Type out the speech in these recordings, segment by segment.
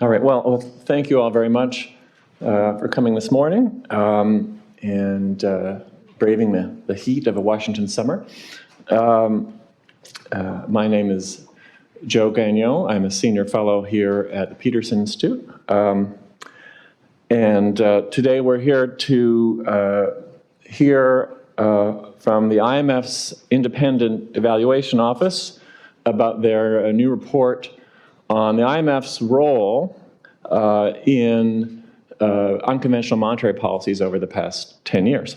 All right, well, thank you all very much for coming this morning and braving the heat of a Washington summer. My name is Joe Gagnon. I'm a senior fellow here at the Peterson Institute. And today we're here to hear from the IMF's Independent Evaluation Office about their new report on the IMF's role in unconventional monetary policies over the past 10 years.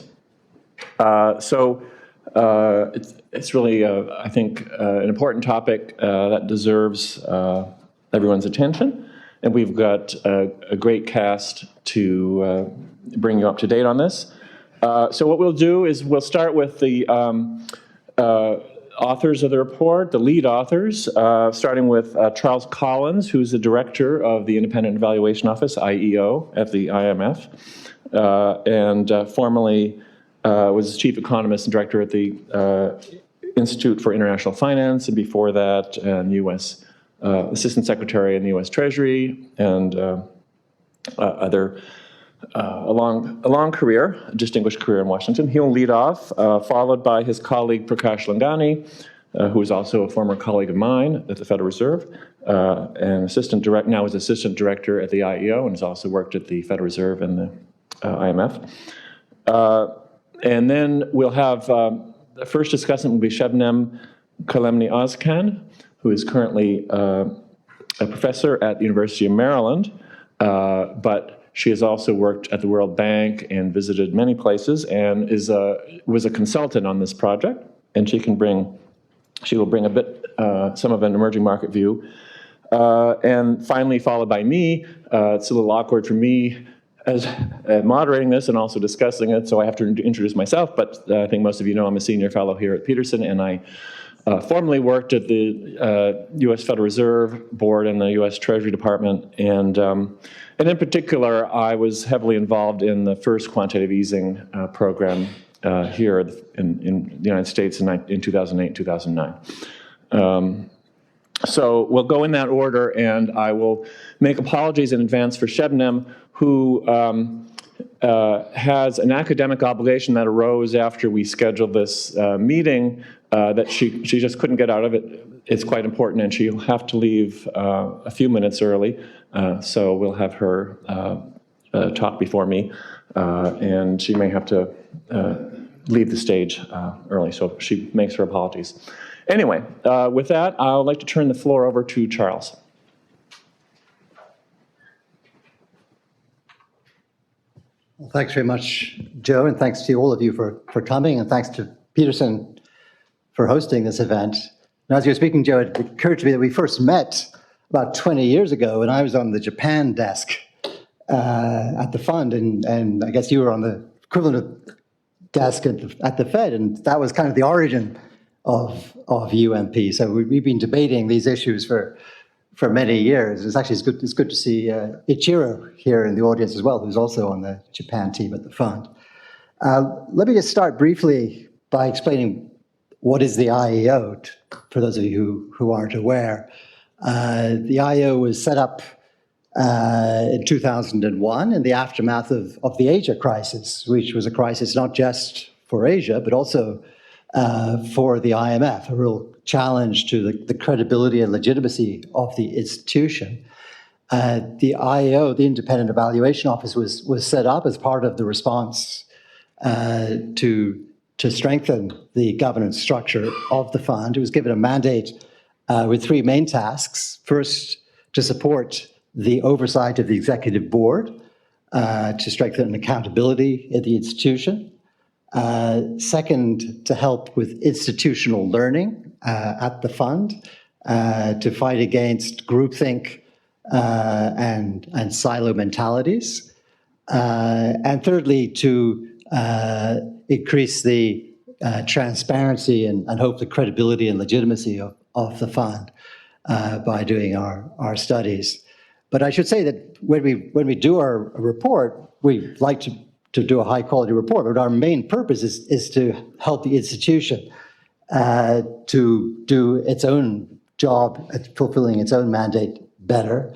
It's really, I think, an important topic that deserves everyone's attention. And we've got a great cast to bring you up to date on this. So what we'll do is we'll start with the authors of the report, the lead authors, starting with Charles Collyns, who's the director of the Independent Evaluation Office, IEO, at the IMF, and formerly was chief economist and director at the Institute for International Finance, and before that, U.S. Assistant Secretary in the U.S. Treasury, and a long career, a distinguished career in Washington. He'll lead off, followed by his colleague Prakash Loungani, who is also a former colleague of mine at the Federal Reserve, and now is assistant director at the IEO, and has also worked at the Federal Reserve and the IMF. And then we'll have, the first discussant will be Sebnem Kalemli-Ozcan, who is currently a professor at the University of Maryland, but she has also worked at the World Bank and visited many places, and was a consultant on this project. And she will bring a bit, some of an emerging market view. And finally, followed by me. It's a little awkward for me as moderating this and also discussing it, so I have to introduce myself. But I think most of you know I'm a senior fellow here at Peterson, and I formerly worked at the U.S. Federal Reserve Board and the U.S. Treasury Department, and in particular, I was heavily involved in the first quantitative easing program here in the United States in 2008, 2009. So we'll go in that order, and I will make apologies in advance for Sebnem, who has an academic obligation that arose after we scheduled this meeting that she just couldn't get out of it. It's quite important, and she'll have to leave a few minutes early. So we'll have her talk before me, and she may have to leave the stage early, so she makes her apologies. Anyway, with that, I would like to turn the floor over to Charles. Well, thanks very much, Joe, and thanks to all of you for coming, and thanks to Peterson for hosting this event. Now, as you were speaking, Joe, it occurred to me that we first met about 20 years ago when I was on the Japan desk at the fund, and I guess you were on the equivalent of desk at the Fed, and that was kind of the origin of UMP. So we've been debating these issues for many years. It's good to see Ichiro here in the audience as well, who's also on the Japan team at the fund. Let me just start briefly by explaining what is the IEO, for those of you who aren't aware. The IEO was set up in 2001 in the aftermath of the Asia crisis, which was a crisis not just for Asia, but also for the IMF, a real challenge to the credibility and legitimacy of the institution. The IEO, the Independent Evaluation Office, was set up as part of the response to strengthen the governance structure of the fund. It was given a mandate with three main tasks. First, to support the oversight of the executive board, to strengthen accountability at the institution. Second, to help with institutional learning at the fund, to fight against groupthink and silo mentalities. And thirdly, to increase the transparency and hopefully credibility and legitimacy of the fund by doing our studies. But I should say that when we do our report, we like to do a high quality report, but our main purpose is to help the institution to do its own job at fulfilling its own mandate better.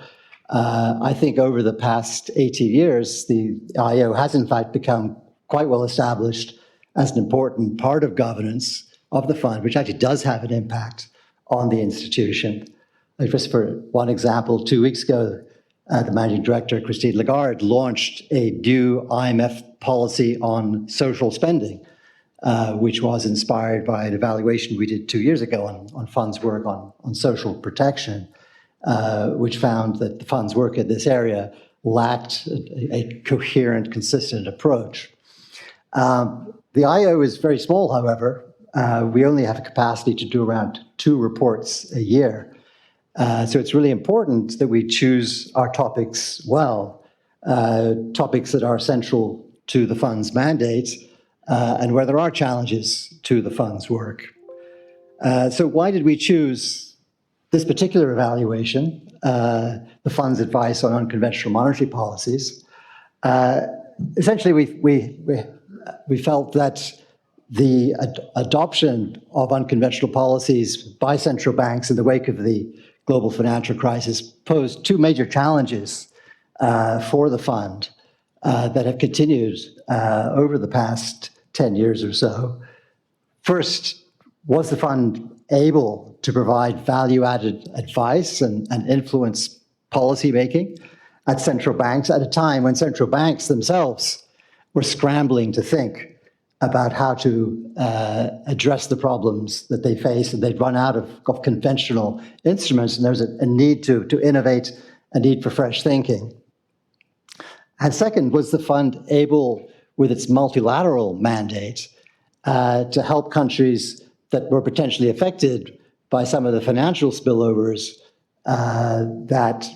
I think over the past 18 years, the IEO has in fact become quite well established as an important part of governance of the fund, which actually does have an impact on the institution. Like just for one example, 2 weeks ago, the managing director, Christine Lagarde, launched a new IMF policy on social spending, which was inspired by an evaluation we did 2 years ago on funds' work on social protection, which found that the fund's work in this area lacked a coherent, consistent approach. The IO is very small, however. We only have a capacity to do around 2 reports a year. So it's really important that we choose our topics well, topics that are central to the fund's mandate and where there are challenges to the fund's work. So why did we choose this particular evaluation, the fund's advice on unconventional monetary policies? Essentially, we felt that the adoption of unconventional policies by central banks in the wake of the global financial crisis posed 2 major challenges for the fund that have continued over the past 10 years or so. First, was the fund able to provide value-added advice and influence policymaking at central banks at a time when central banks themselves were scrambling to think about how to address the problems that they face, and they'd run out of conventional instruments, and there was a need to innovate, a need for fresh thinking. And second, was the fund able, with its multilateral mandate, to help countries that were potentially affected by some of the financial spillovers that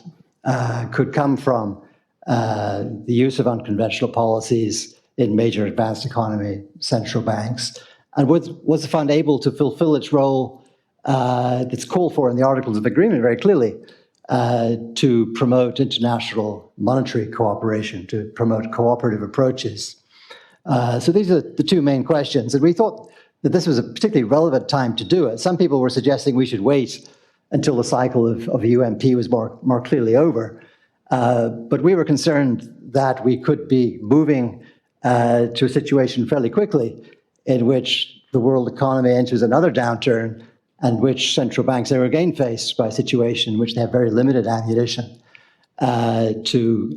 could come from the use of unconventional policies in major advanced economy central banks? And was the fund able to fulfill its role that's called for in the Articles of Agreement very clearly, to promote international monetary cooperation, to promote cooperative approaches? So these are the 2 main questions. And we thought that this was a particularly relevant time to do it. Some people were suggesting we should wait until the cycle of UMP was more clearly over. But we were concerned that we could be moving to a situation fairly quickly in which the world economy enters another downturn, and which central banks are again faced by a situation in which they have very limited ammunition to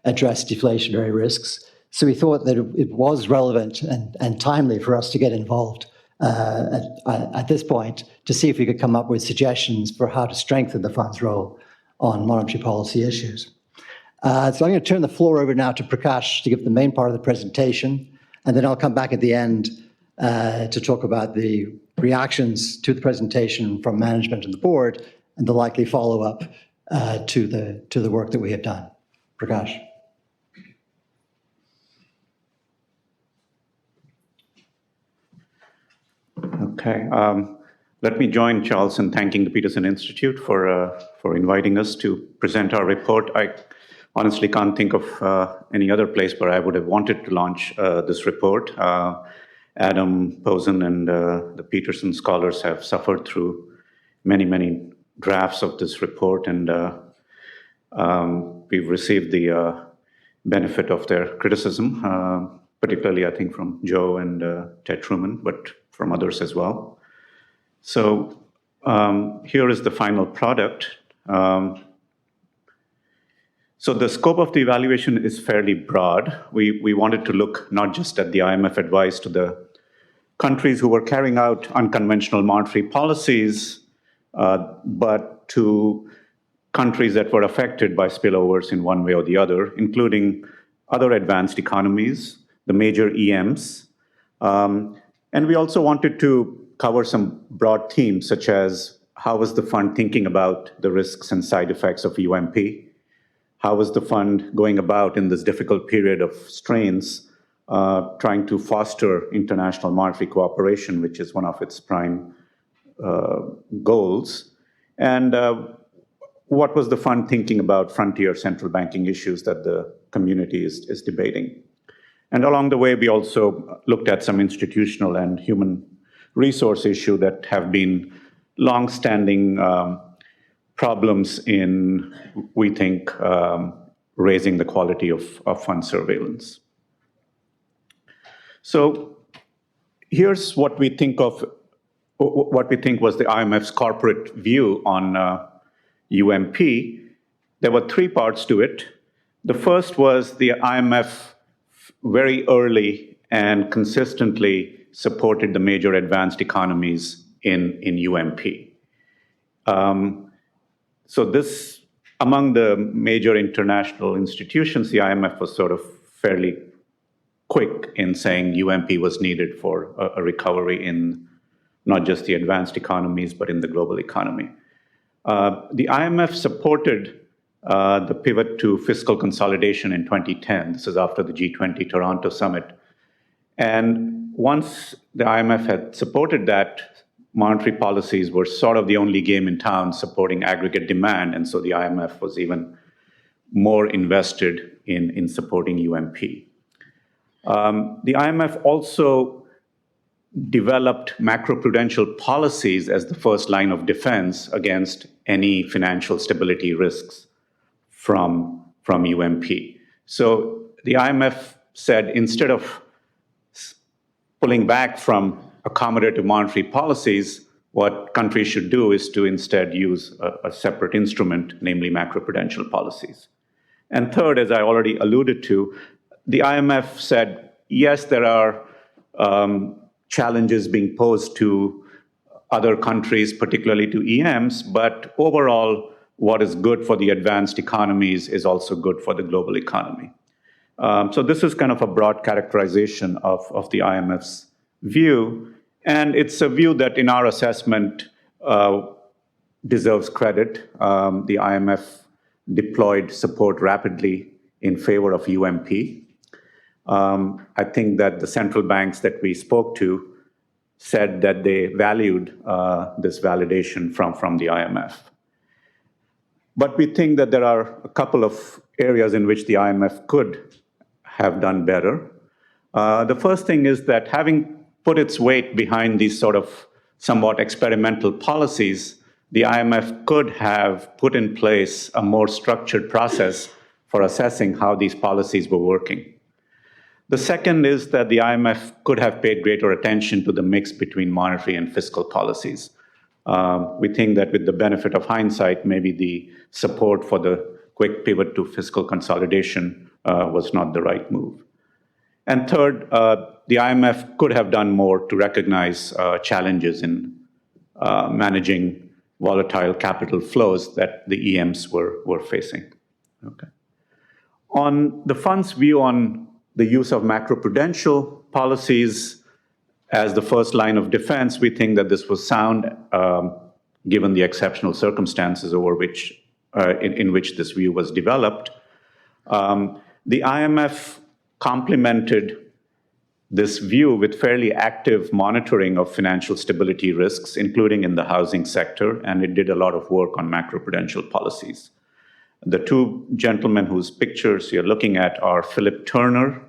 address deflationary risks. So we thought that it was relevant and timely for us to get involved at this point to see if we could come up with suggestions for how to strengthen the fund's role on monetary policy issues. So I'm going to turn the floor over now to Prakash to give the main part of the presentation, and then I'll come back at the end to talk about the reactions to the presentation from management and the board, and the likely follow-up to the work that we have done. Prakash. Okay. Let me join Charles in thanking the Peterson Institute for inviting us to present our report. I honestly can't think of any other place where I would have wanted to launch this report. Adam Posen and the Peterson scholars have suffered through many drafts of this report, and we've received the benefit of their criticism, particularly, I think, from Joe and Ted Truman, but from others as well. So here is the final product. So the scope of the evaluation is fairly broad. We wanted to look not just at the IMF advice to the countries who were carrying out unconventional monetary policies, but to countries that were affected by spillovers in one way or the other, including other advanced economies, the major EMs. And we also wanted to cover some broad themes, such as how was the fund thinking about the risks and side effects of UMP? How was the fund going about in this difficult period of strains, trying to foster international monetary cooperation, which is one of its prime goals? And what was the fund thinking about frontier central banking issues that the community is debating? And along the way, we also looked at some institutional and human resource issues that have been long-standing problems in, we think, raising the quality of fund surveillance. So here's what we think was the IMF's corporate view on UMP. There were three parts to it. The first was the IMF very early and consistently supported the major advanced economies in UMP. So this, among the major international institutions, the IMF was sort of fairly quick in saying UMP was needed for a recovery in not just the advanced economies, but in the global economy. The IMF supported the pivot to fiscal consolidation in 2010. This is after the G20 Toronto summit. And once the IMF had supported that, monetary policies were sort of the only game in town supporting aggregate demand. And so the IMF was even more invested in supporting UMP. The IMF also developed macroprudential policies as the first line of defense against any financial stability risks from UMP. So the IMF said, instead of pulling back from accommodative monetary policies, what countries should do is to instead use a separate instrument, namely macroprudential policies. And third, as I already alluded to, the IMF said, yes, there are challenges being posed to other countries, particularly to EMs, but overall, what is good for the advanced economies is also good for the global economy. So this is kind of a broad characterization of the IMF's view, and it's a view that in our assessment deserves credit. The IMF deployed support rapidly in favor of UMP. I think that the central banks that we spoke to said that they valued this validation from the IMF. But we think that there are a couple of areas in which the IMF could have done better. The first thing is that having put its weight behind these sort of somewhat experimental policies, the IMF could have put in place a more structured process for assessing how these policies were working. The second is that the IMF could have paid greater attention to the mix between monetary and fiscal policies. We think that with the benefit of hindsight, maybe the support for the quick pivot to fiscal consolidation was not the right move. And third, the IMF could have done more to recognize challenges in managing volatile capital flows that the EMs were facing. Okay. On the fund's view on the use of macroprudential policies as the first line of defense, we think that this was sound, given the exceptional circumstances over which, in which this view was developed. The IMF complemented this view with fairly active monitoring of financial stability risks, including in the housing sector, and it did a lot of work on macroprudential policies. The two gentlemen whose pictures you're looking at are Philip Turner,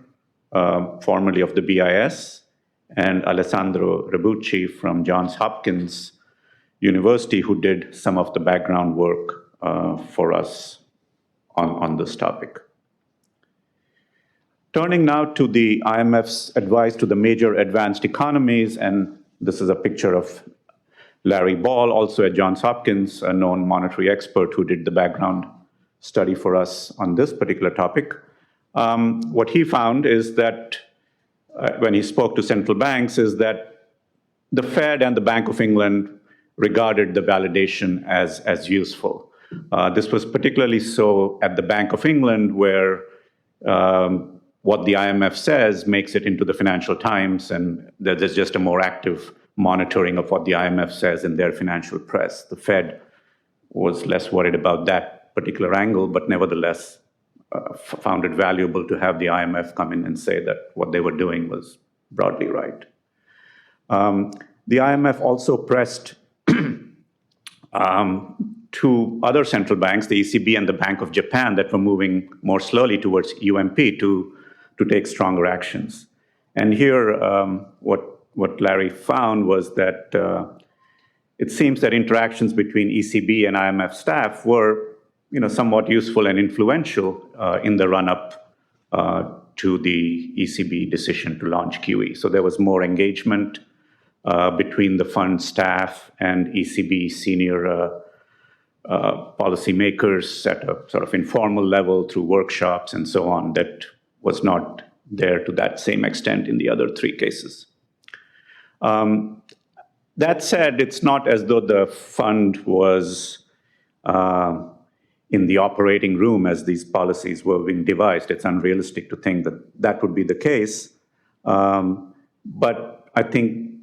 formerly of the BIS, and Alessandro Rebucci from Johns Hopkins University, who did some of the background work for us on this topic. Turning now to the IMF's advice to the major advanced economies, and this is a picture of Larry Ball, also at Johns Hopkins, a known monetary expert who did the background study for us on this particular topic. What he found is that when he spoke to central banks is that the Fed and the Bank of England regarded the validation as useful. This was particularly so at the Bank of England, where what the IMF says makes it into the Financial Times, and there's just a more active monitoring of what the IMF says in their financial press. The Fed was less worried about that particular angle, but nevertheless found it valuable to have the IMF come in and say that what they were doing was broadly right. The IMF also pressed two other central banks, the ECB and the Bank of Japan, that were moving more slowly towards UMP to take stronger actions. And here, what Larry found was that it seems that interactions between ECB and IMF staff were somewhat useful and influential in the run-up to the ECB decision to launch QE. So there was more engagement between the fund staff and ECB senior policymakers at a sort of informal level through workshops and so on that was not there to that same extent in the other three cases. That said, it's not as though the fund was in the operating room as these policies were being devised. It's unrealistic to think that that would be the case. But I think,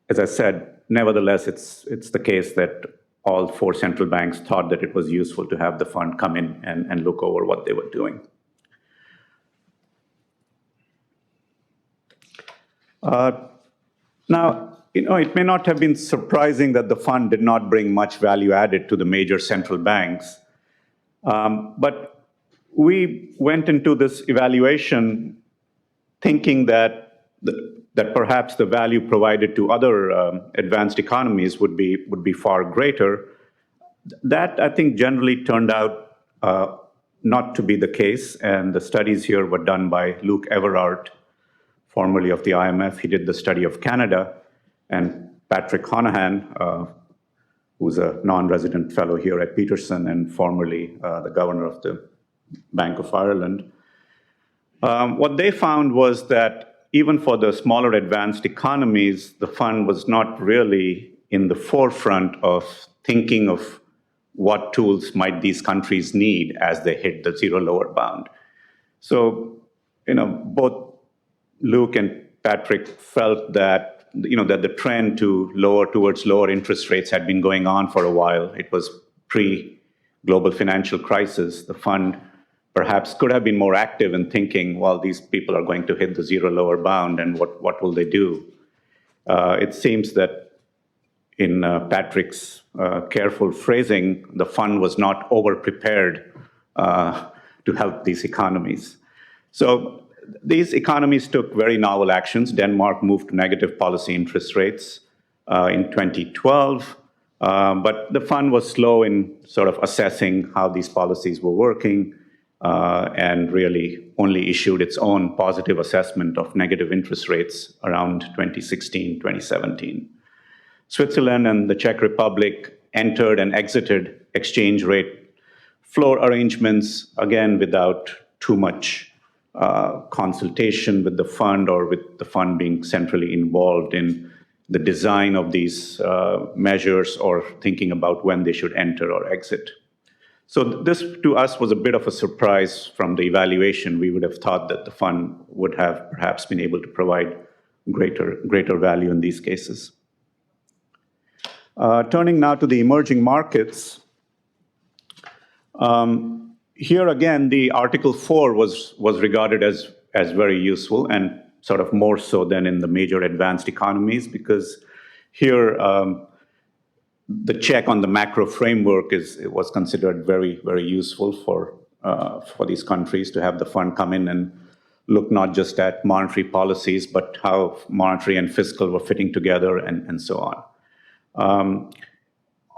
as I said, nevertheless, it's the case that all four central banks thought that it was useful to have the fund come in and look over what they were doing. Now, it may not have been surprising that the fund did not bring much value added to the major central banks. But we went into this evaluation thinking that perhaps the value provided to other advanced economies would be far greater. That, I think, generally turned out not to be the case. And the studies here were done by Luke Everard, formerly of the IMF. He did the study of Canada, and Patrick Honohan, who's a non-resident fellow here at Peterson and formerly the governor of the Bank of Ireland. What they found was that even for the smaller advanced economies, the fund was not really in the forefront of thinking of what tools might these countries need as they hit the zero lower bound. So, both Luke and Patrick felt that, that the trend towards lower interest rates had been going on for a while. It was pre-global financial crisis. The fund perhaps could have been more active in thinking, well, these people are going to hit the zero lower bound, and what will they do? It seems that in Patrick's careful phrasing, the fund was not over-prepared to help these economies. So these economies took very novel actions. Denmark moved to negative policy interest rates in 2012, but the fund was slow in sort of assessing how these policies were working, and really only issued its own positive assessment of negative interest rates around 2016, 2017. Switzerland and the Czech Republic entered and exited exchange rate floor arrangements, again, without too much consultation with the fund or with the fund being centrally involved in the design of these measures or thinking about when they should enter or exit. So this, to us, was a bit of a surprise from the evaluation. We would have thought that the fund would have perhaps been able to provide greater value in these cases. Turning now to the emerging markets, here again, the Article 4 was regarded as very useful, and sort of more so than in the major advanced economies, because here the check on the macro framework was considered very, very useful for these countries to have the fund come in and look not just at monetary policies, but how monetary and fiscal were fitting together and so on.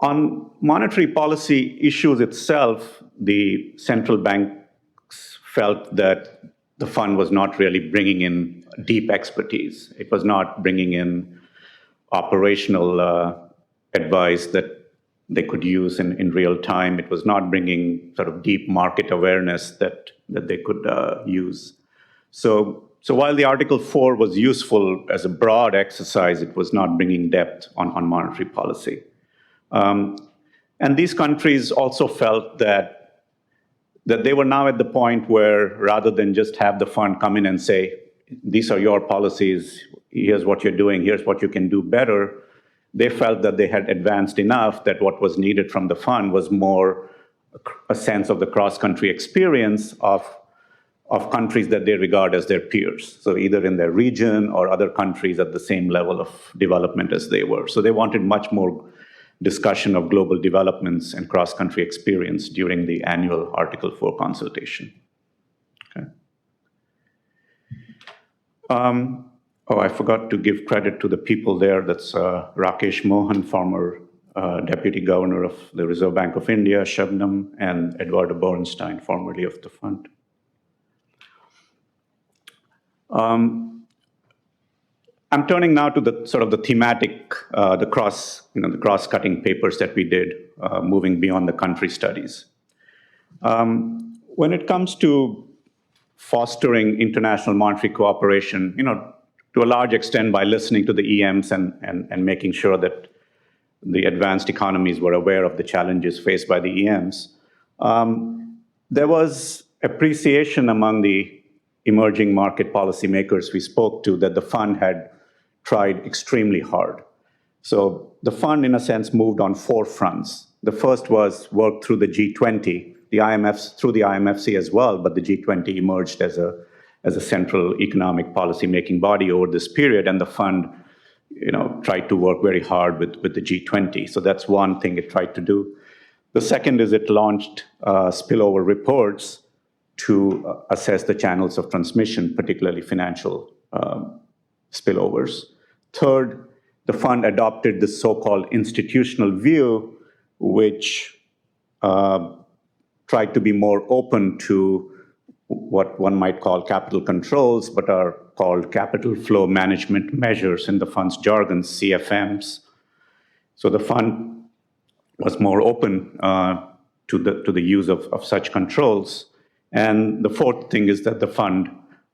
On monetary policy issues itself, the central banks felt that the fund was not really bringing in deep expertise. It was not bringing in operational advice that they could use in real time. It was not bringing sort of deep market awareness that they could use. So while the Article 4 was useful as a broad exercise, it was not bringing depth on monetary policy. And these countries also felt that they were now at the point where, rather than just have the fund come in and say, these are your policies, here's what you're doing, here's what you can do better, they felt that they had advanced enough that what was needed from the fund was more a sense of the cross-country experience of countries that they regard as their peers. So either in their region or other countries at the same level of development as they were. So they wanted much more discussion of global developments and cross-country experience during the annual Article 4 consultation. Okay. I forgot to give credit to the people there. That's Rakesh Mohan, former Deputy Governor of the Reserve Bank of India, Sebnem, and Eduardo Borenstein, formerly of the fund. I'm turning now to the sort of the thematic, the cross-cutting papers that we did, moving beyond the country studies. When it comes to fostering international monetary cooperation, to a large extent by listening to the EMs and making sure that the advanced economies were aware of the challenges faced by the EMs, there was appreciation among the emerging market policymakers we spoke to that the fund had tried extremely hard. So the fund, in a sense, moved on 4 fronts. The first was work through the G20, the IMFs, through the IMFC as well, but the G20 emerged as a central economic policy-making body over this period, and the fund tried to work very hard with the G20. So that's one thing it tried to do. The second is it launched spillover reports to assess the channels of transmission, particularly financial spillovers. Third, the fund adopted the so-called institutional view, which tried to be more open to what one might call capital controls, but are called capital flow management measures in the fund's jargon, CFMs. So the fund was more open to the use of such controls. And the fourth thing is that the fund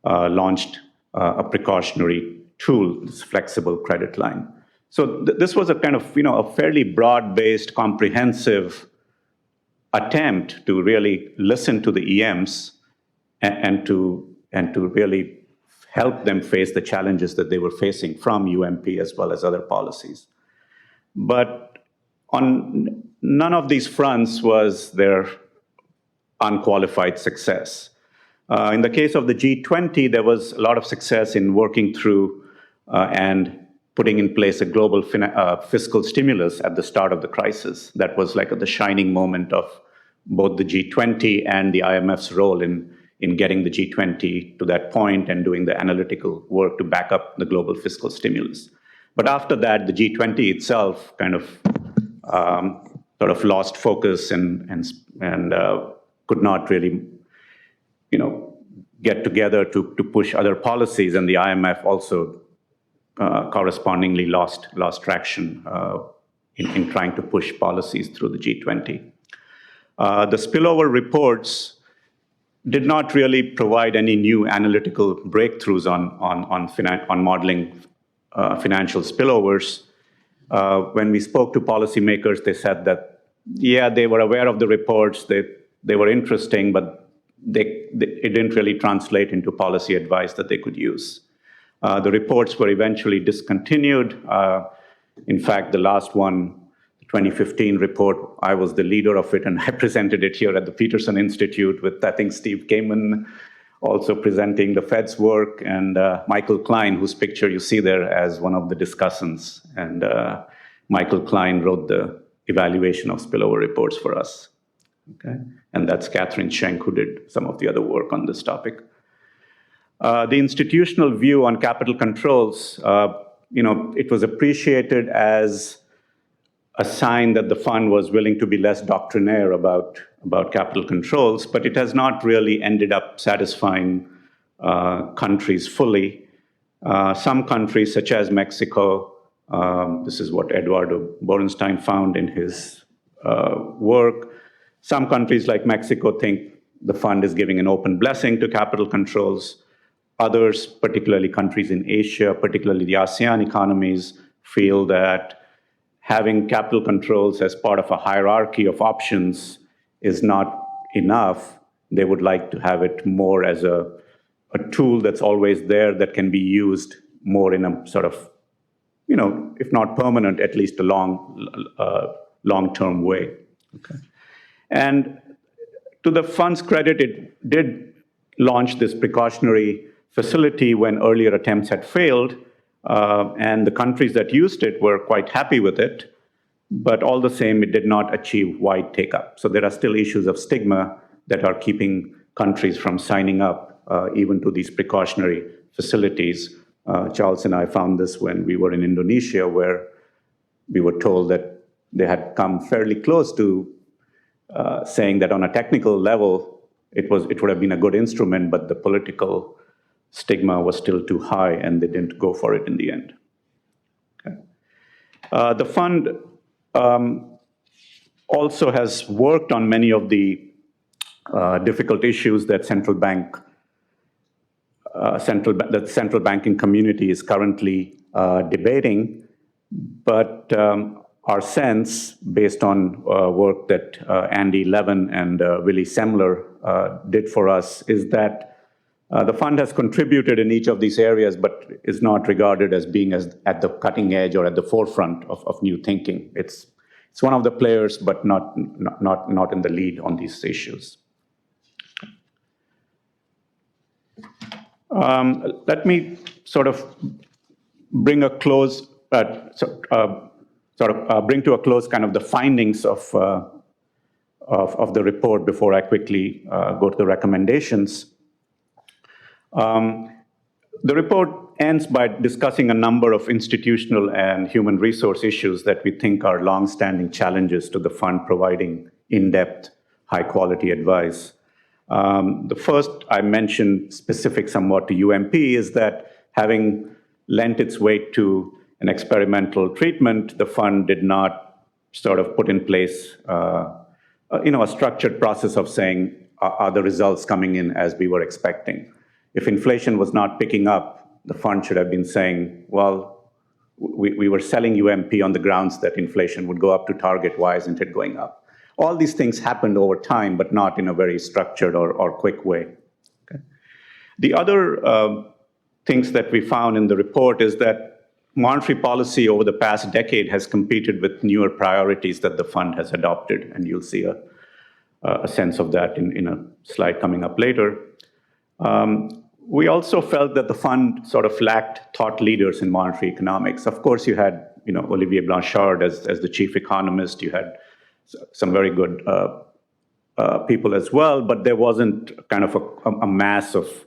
launched a precautionary tool, this flexible credit line. So this was a kind of, a fairly broad-based, comprehensive attempt to really listen to the EMs and to really help them face the challenges that they were facing from UMP as well as other policies. But on none of these fronts was there unqualified success. In the case of the G20, there was a lot of success in working through and putting in place a global fiscal stimulus at the start of the crisis. That was like the shining moment of both the G20 and the IMF's role in getting the G20 to that point and doing the analytical work to back up the global fiscal stimulus. But after that, the G20 itself kind of sort of lost focus and could not really, get together to push other policies, and the IMF also correspondingly lost traction in trying to push policies through the G20. The spillover reports did not really provide any new analytical breakthroughs on modeling financial spillovers. When we spoke to policymakers, they said that, yeah, they were aware of the reports, they were interesting, but it didn't really translate into policy advice that they could use. The reports were eventually discontinued. In fact, the last one, the 2015 report, I was the leader of it, and I presented it here at the Peterson Institute with, I think, Steve Kamen also presenting the Fed's work, and Michael Klein, whose picture you see there as one of the discussants. And Michael Klein wrote the evaluation of spillover reports for us. Okay? And that's Catherine Schenk, who did some of the other work on this topic. The institutional view on capital controls, it was appreciated as a sign that the fund was willing to be less doctrinaire about capital controls, but it has not really ended up satisfying countries fully. Some countries, such as Mexico, this is what Eduardo Borenstein found in his work. Some countries like Mexico think the fund is giving an open blessing to capital controls. Others, particularly countries in Asia, particularly the ASEAN economies, feel that having capital controls as part of a hierarchy of options is not enough. They would like to have it more as a tool that's always there that can be used more in a sort of, if not permanent, at least a long-term way. Okay. And to the fund's credit, it did launch this precautionary facility when earlier attempts had failed, and the countries that used it were quite happy with it, but all the same, it did not achieve wide take-up. So there are still issues of stigma that are keeping countries from signing up even to these precautionary facilities. Charles and I found this when we were in Indonesia, where we were told that they had come fairly close to saying that on a technical level, it would have been a good instrument, but the political stigma was still too high, and they didn't go for it in the end. Okay. The fund also has worked on many of the difficult issues that the central banking community is currently debating, but our sense, based on work that Andy Levin and Willie Semler did for us, is that the fund has contributed in each of these areas, but is not regarded as being at the cutting edge or at the forefront of new thinking. It's one of the players, but not in the lead on these issues. Let me sort of bring to a close kind of the findings of the report before I quickly go to the recommendations. The report ends by discussing a number of institutional and human resource issues that we think are long-standing challenges to the fund providing in-depth, high-quality advice. The first I mentioned specific somewhat to UMP is that having lent its weight to an experimental treatment, the fund did not sort of put in place a structured process of saying, are the results coming in as we were expecting? If inflation was not picking up, the fund should have been saying, well, we were selling UMP on the grounds that inflation would go up to target. Why isn't it going up? All these things happened over time, but not in a very structured or quick way. Okay. The other things that we found in the report is that monetary policy over the past decade has competed with newer priorities that the fund has adopted, and you'll see a sense of that in a slide coming up later. We also felt that the fund sort of lacked thought leaders in monetary economics. Of course, you had Olivier Blanchard as the chief economist. You had some very good people as well, but there wasn't kind of a mass of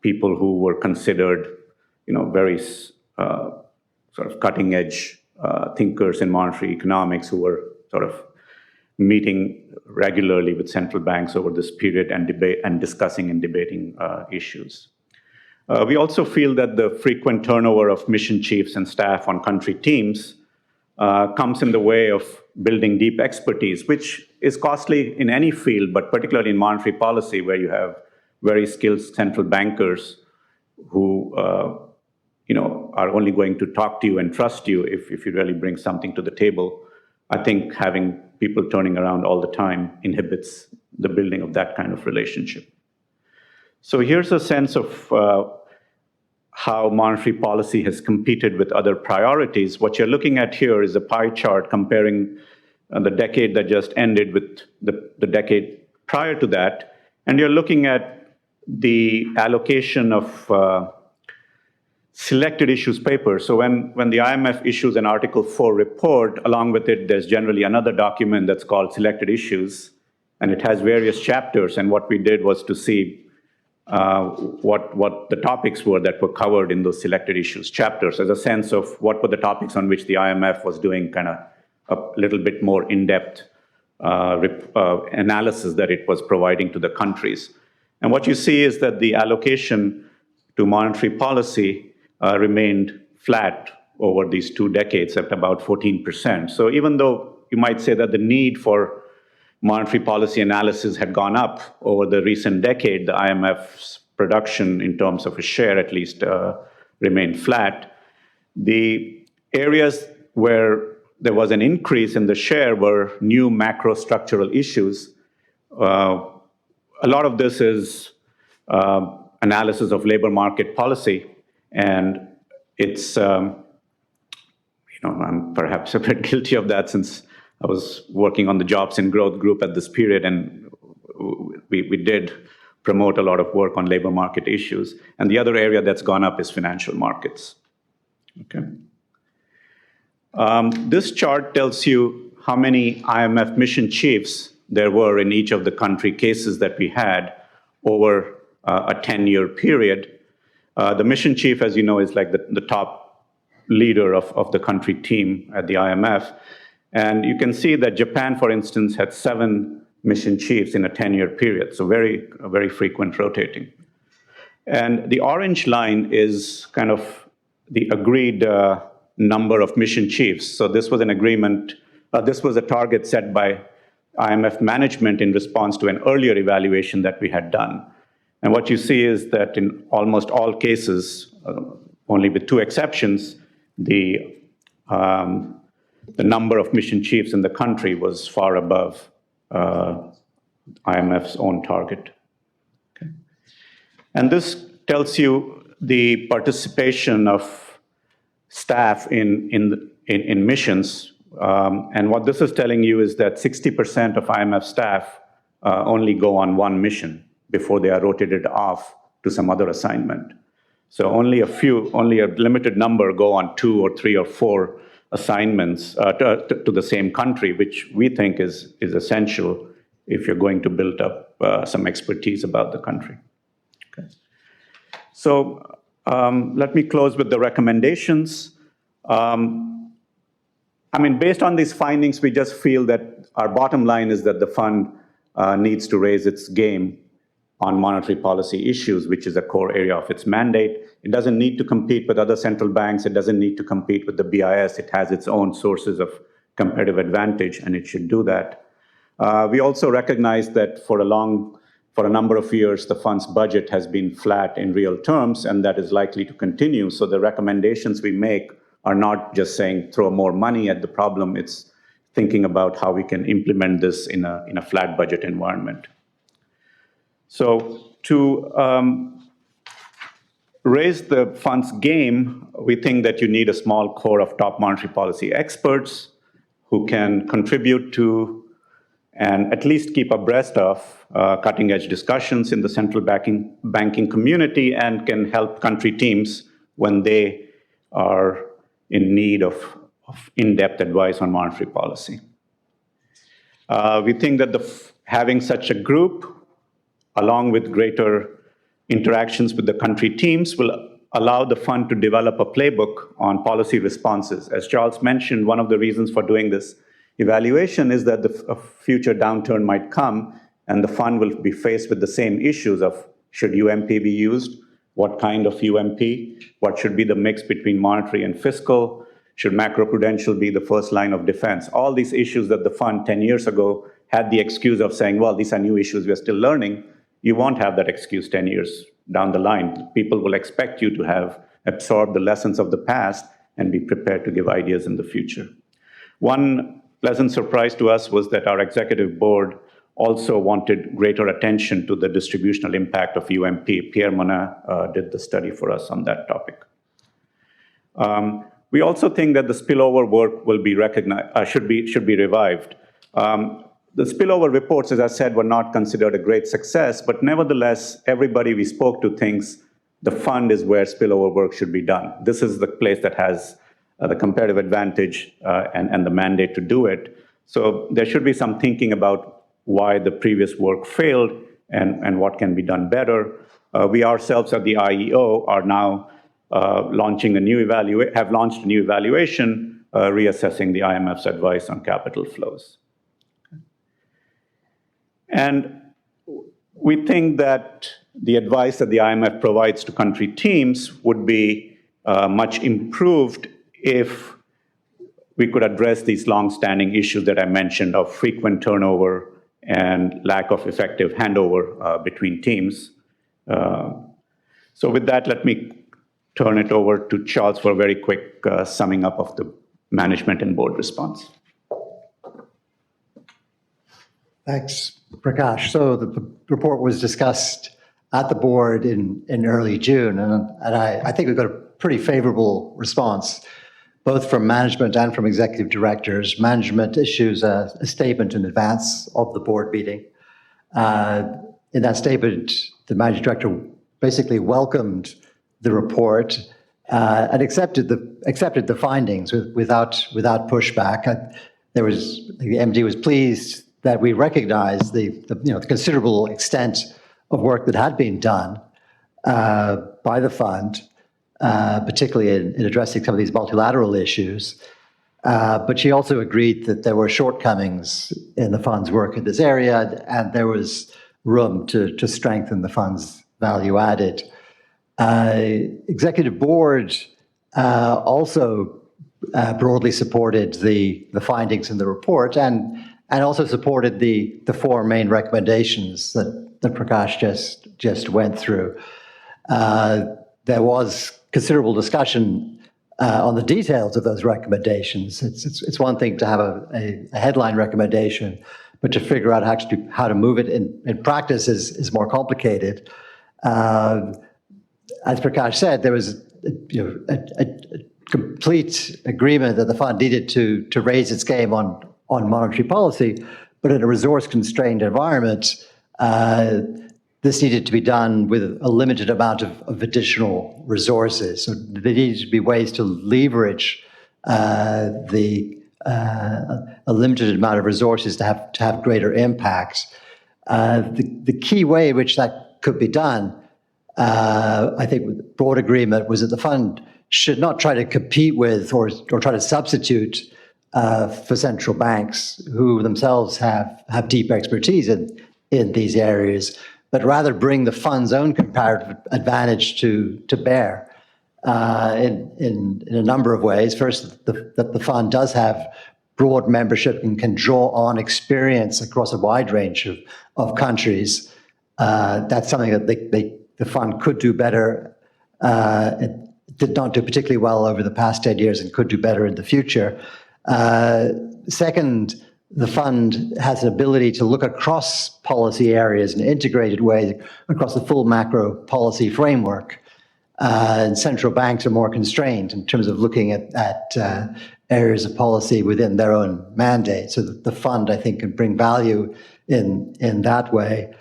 people who were considered, very sort of cutting-edge thinkers in monetary economics who were sort of meeting regularly with central banks over this period and discussing and debating issues. We also feel that the frequent turnover of mission chiefs and staff on country teams comes in the way of building deep expertise, which is costly in any field, but particularly in monetary policy, where you have very skilled central bankers who are only going to talk to you and trust you if you really bring something to the table. I think having people turning around all the time inhibits the building of that kind of relationship. So here's a sense of how monetary policy has competed with other priorities. What you're looking at here is a pie chart comparing the decade that just ended with the decade prior to that. And you're looking at the allocation of selected issues paper. So when the IMF issues an Article 4 report, along with it, there's generally another document that's called selected issues, and it has various chapters. And what we did was to see what the topics were that were covered in those selected issues chapters, as a sense of what were the topics on which the IMF was doing kind of a little bit more in-depth analysis that it was providing to the countries. And what you see is that the allocation to monetary policy remained flat over these 2 decades at about 14%. So even though you might say that the need for monetary policy analysis had gone up over the recent decade, the IMF's production in terms of a share at least remained flat. The areas where there was an increase in the share were new macro structural issues. A lot of this is analysis of labor market policy, and it's, I'm perhaps a bit guilty of that since I was working on the Jobs and Growth group at this period, and we did promote a lot of work on labor market issues. And the other area that's gone up is financial markets. Okay. This chart tells you how many IMF mission chiefs there were in each of the country cases that we had over a 10-year period. The mission chief, as you know, is like the top leader of the country team at the IMF. And you can see that Japan, for instance, had 7 mission chiefs in a 10-year period, so very frequent rotating. And the orange line is kind of the agreed number of mission chiefs. So this was an agreement, this was a target set by IMF management in response to an earlier evaluation that we had done. And what you see is that in almost all cases, only with 2 exceptions, the number of mission chiefs in the country was far above IMF's own target. Okay. And this tells you the participation of staff in missions. And what this is telling you is that 60% of IMF staff only go on 1 mission before they are rotated off to some other assignment. So only a limited number go on 2 or 3 or 4 assignments to the same country, which we think is essential if you're going to build up some expertise about the country. Okay. So let me close with the recommendations. Based on these findings, we just feel that our bottom line is that the fund needs to raise its game on monetary policy issues, which is a core area of its mandate. It doesn't need to compete with other central banks. It doesn't need to compete with the BIS. It has its own sources of competitive advantage, and it should do that. We also recognize that for a number of years, the fund's budget has been flat in real terms, and that is likely to continue. So the recommendations we make are not just saying throw more money at the problem. It's thinking about how we can implement this in a flat budget environment. So to raise the fund's game, we think that you need a small core of top monetary policy experts who can contribute to and at least keep abreast of cutting-edge discussions in the central banking community and can help country teams when they are in need of in-depth advice on monetary policy. We think that having such a group, along with greater interactions with the country teams, will allow the fund to develop a playbook on policy responses. As Charles mentioned, one of the reasons for doing this evaluation is that a future downturn might come, and the fund will be faced with the same issues of should UMP be used, what kind of UMP, what should be the mix between monetary and fiscal, should macroprudential be the first line of defense. All these issues that the fund 10 years ago had the excuse of saying, well, these are new issues, we're still learning. You won't have that excuse 10 years down the line. People will expect you to have absorbed the lessons of the past and be prepared to give ideas in the future. One pleasant surprise to us was that our executive board also wanted greater attention to the distributional impact of UMP. Pierre Monin did the study for us on that topic. We also think that the spillover work will be recognized, should be revived. The spillover reports, as I said, were not considered a great success, but nevertheless, everybody we spoke to thinks the fund is where spillover work should be done. This is the place that has the comparative advantage and the mandate to do it. So there should be some thinking about why the previous work failed and what can be done better. We ourselves at the IEO are now have launched a new evaluation reassessing the IMF's advice on capital flows. And we think that the advice that the IMF provides to country teams would be much improved if we could address these long-standing issues that I mentioned of frequent turnover and lack of effective handover between teams. So with that, let me turn it over to Charles for a very quick summing up of the management and board response. Thanks, Prakash. So the report was discussed at the board in early June, and I think we got a pretty favorable response, both from management and from executive directors. Management issues a statement in advance of the board meeting. In that statement, the managing director basically welcomed the report and accepted the findings without pushback. The MD was pleased that we recognized the considerable extent of work that had been done by the fund, particularly in addressing some of these multilateral issues. But she also agreed that there were shortcomings in the fund's work in this area, and there was room to strengthen the fund's value added. Executive Board also broadly supported the findings in the report and also supported the four main recommendations that Prakash just went through. There was considerable discussion on the details of those recommendations. It's one thing to have a headline recommendation, but to figure out how to move it in practice is more complicated. As Prakash said, there was a complete agreement that the fund needed to raise its game on monetary policy, but in a resource-constrained environment, this needed to be done with a limited amount of additional resources. So there needed to be ways to leverage a limited amount of resources to have greater impact. The key way in which that could be done, I think with broad agreement, was that the fund should not try to compete with or try to substitute for central banks who themselves have deep expertise in these areas, but rather bring the fund's own comparative advantage to bear in a number of ways. First, that the fund does have broad membership and can draw on experience across a wide range of countries. That's something that the fund could do better. It did not do particularly well over the past 10 years and could do better in the future. Second, the fund has an ability to look across policy areas in an integrated way across the full macro policy framework. And central banks are more constrained in terms of looking at areas of policy within their own mandate. So the fund, I think, can bring value in that way.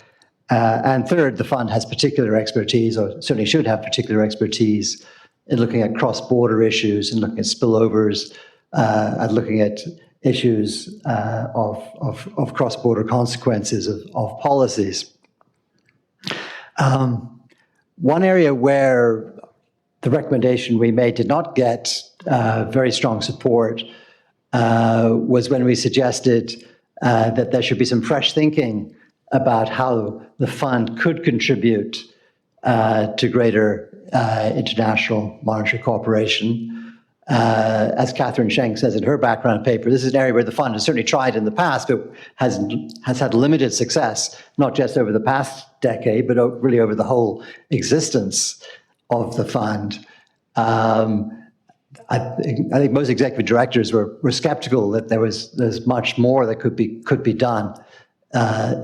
And third, the fund has particular expertise, or certainly should have particular expertise, in looking at cross-border issues and looking at spillovers, and looking at issues of cross-border consequences of policies. One area where the recommendation we made did not get very strong support was when we suggested that there should be some fresh thinking about how the fund could contribute to greater international monetary cooperation. As Catherine Schenk says in her background paper, this is an area where the fund has certainly tried in the past, but has had limited success, not just over the past decade, but really over the whole existence of the fund. I think most executive directors were skeptical that there's much more that could be done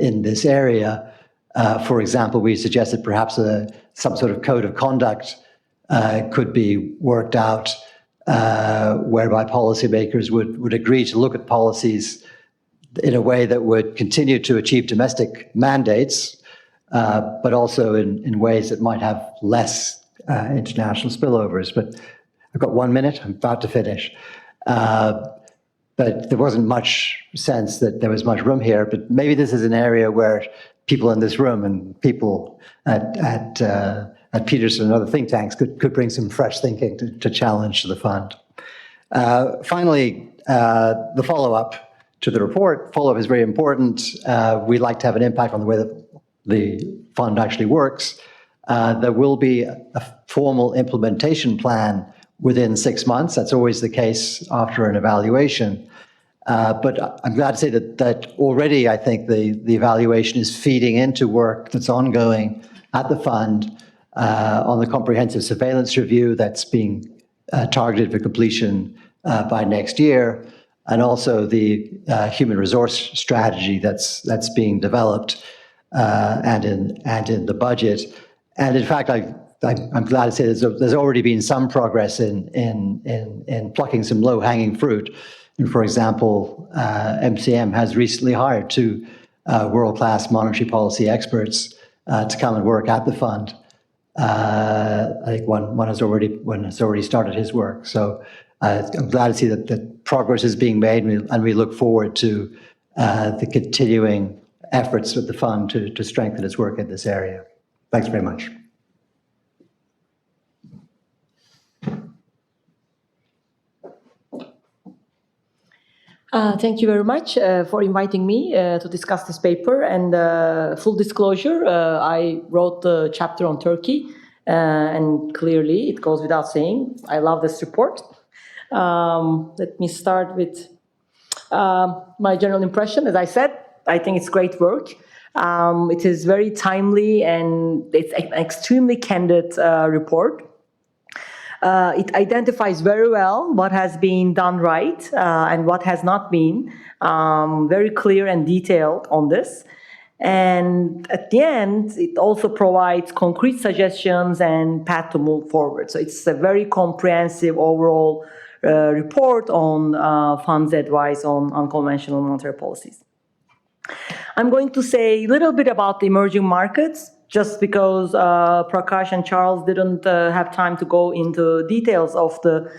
in this area. For example, we suggested perhaps some sort of code of conduct could be worked out, whereby policymakers would agree to look at policies in a way that would continue to achieve domestic mandates, but also in ways that might have less international spillovers. But I've got 1 minute, I'm about to finish. But there wasn't much sense that there was much room here, but maybe this is an area where people in this room and people at Peterson and other think tanks could bring some fresh thinking to challenge the fund. Finally, the follow-up to the report. Follow-up is very important. We'd like to have an impact on the way that the fund actually works. There will be a formal implementation plan within 6 months. That's always the case after an evaluation. But I'm glad to say that already I think the evaluation is feeding into work that's ongoing at the fund on the comprehensive surveillance review that's being targeted for completion by next year, and also the human resource strategy that's being developed and in the budget. And in fact, I'm glad to say there's already been some progress in plucking some low-hanging fruit. And for example, MCM has recently hired 2 world-class monetary policy experts to come and work at the fund. I think one has already started his work. So I'm glad to see that progress is being made, and we look forward to the continuing efforts of the fund to strengthen its work in this area. Thanks very much. Thank you very much for inviting me to discuss this paper. And full disclosure, I wrote the chapter on Turkey, and clearly it goes without saying, I love this report. Let me start with my general impression. As I said, I think it's great work. It is very timely and it's an extremely candid report. It identifies very well what has been done right and what has not been, very clear and detailed on this. And at the end, it also provides concrete suggestions and path to move forward. So it's a very comprehensive overall report on funds advice on unconventional monetary policies. I'm going to say a little bit about the emerging markets, just because Prakash and Charles didn't have time to go into details of the,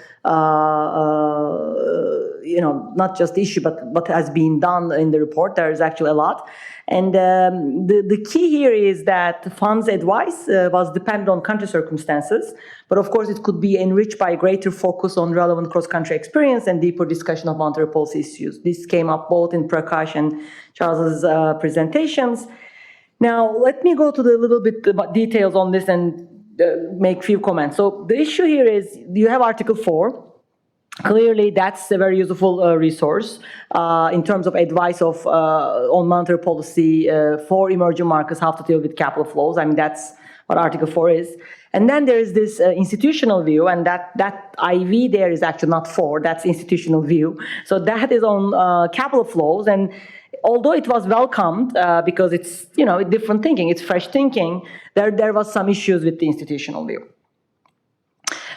not just the issue, but what has been done in the report. There is actually a lot. And the key here is that funds advice was dependent on country circumstances, but of course it could be enriched by greater focus on relevant cross-country experience and deeper discussion of monetary policy issues. This came up both in Prakash and Charles's presentations. Now, let me go to the little bit details on this and make few comments. So the issue here is you have Article 4. Clearly, that's a very useful resource in terms of advice of on monetary policy for emerging markets, how to deal with capital flows. I mean, that's what Article 4 is. And then there is this institutional view, and that IV there is actually not 4, that's institutional view. So that is on capital flows, and although it was welcomed because it's, different thinking, it's fresh thinking, there was some issues with the institutional view.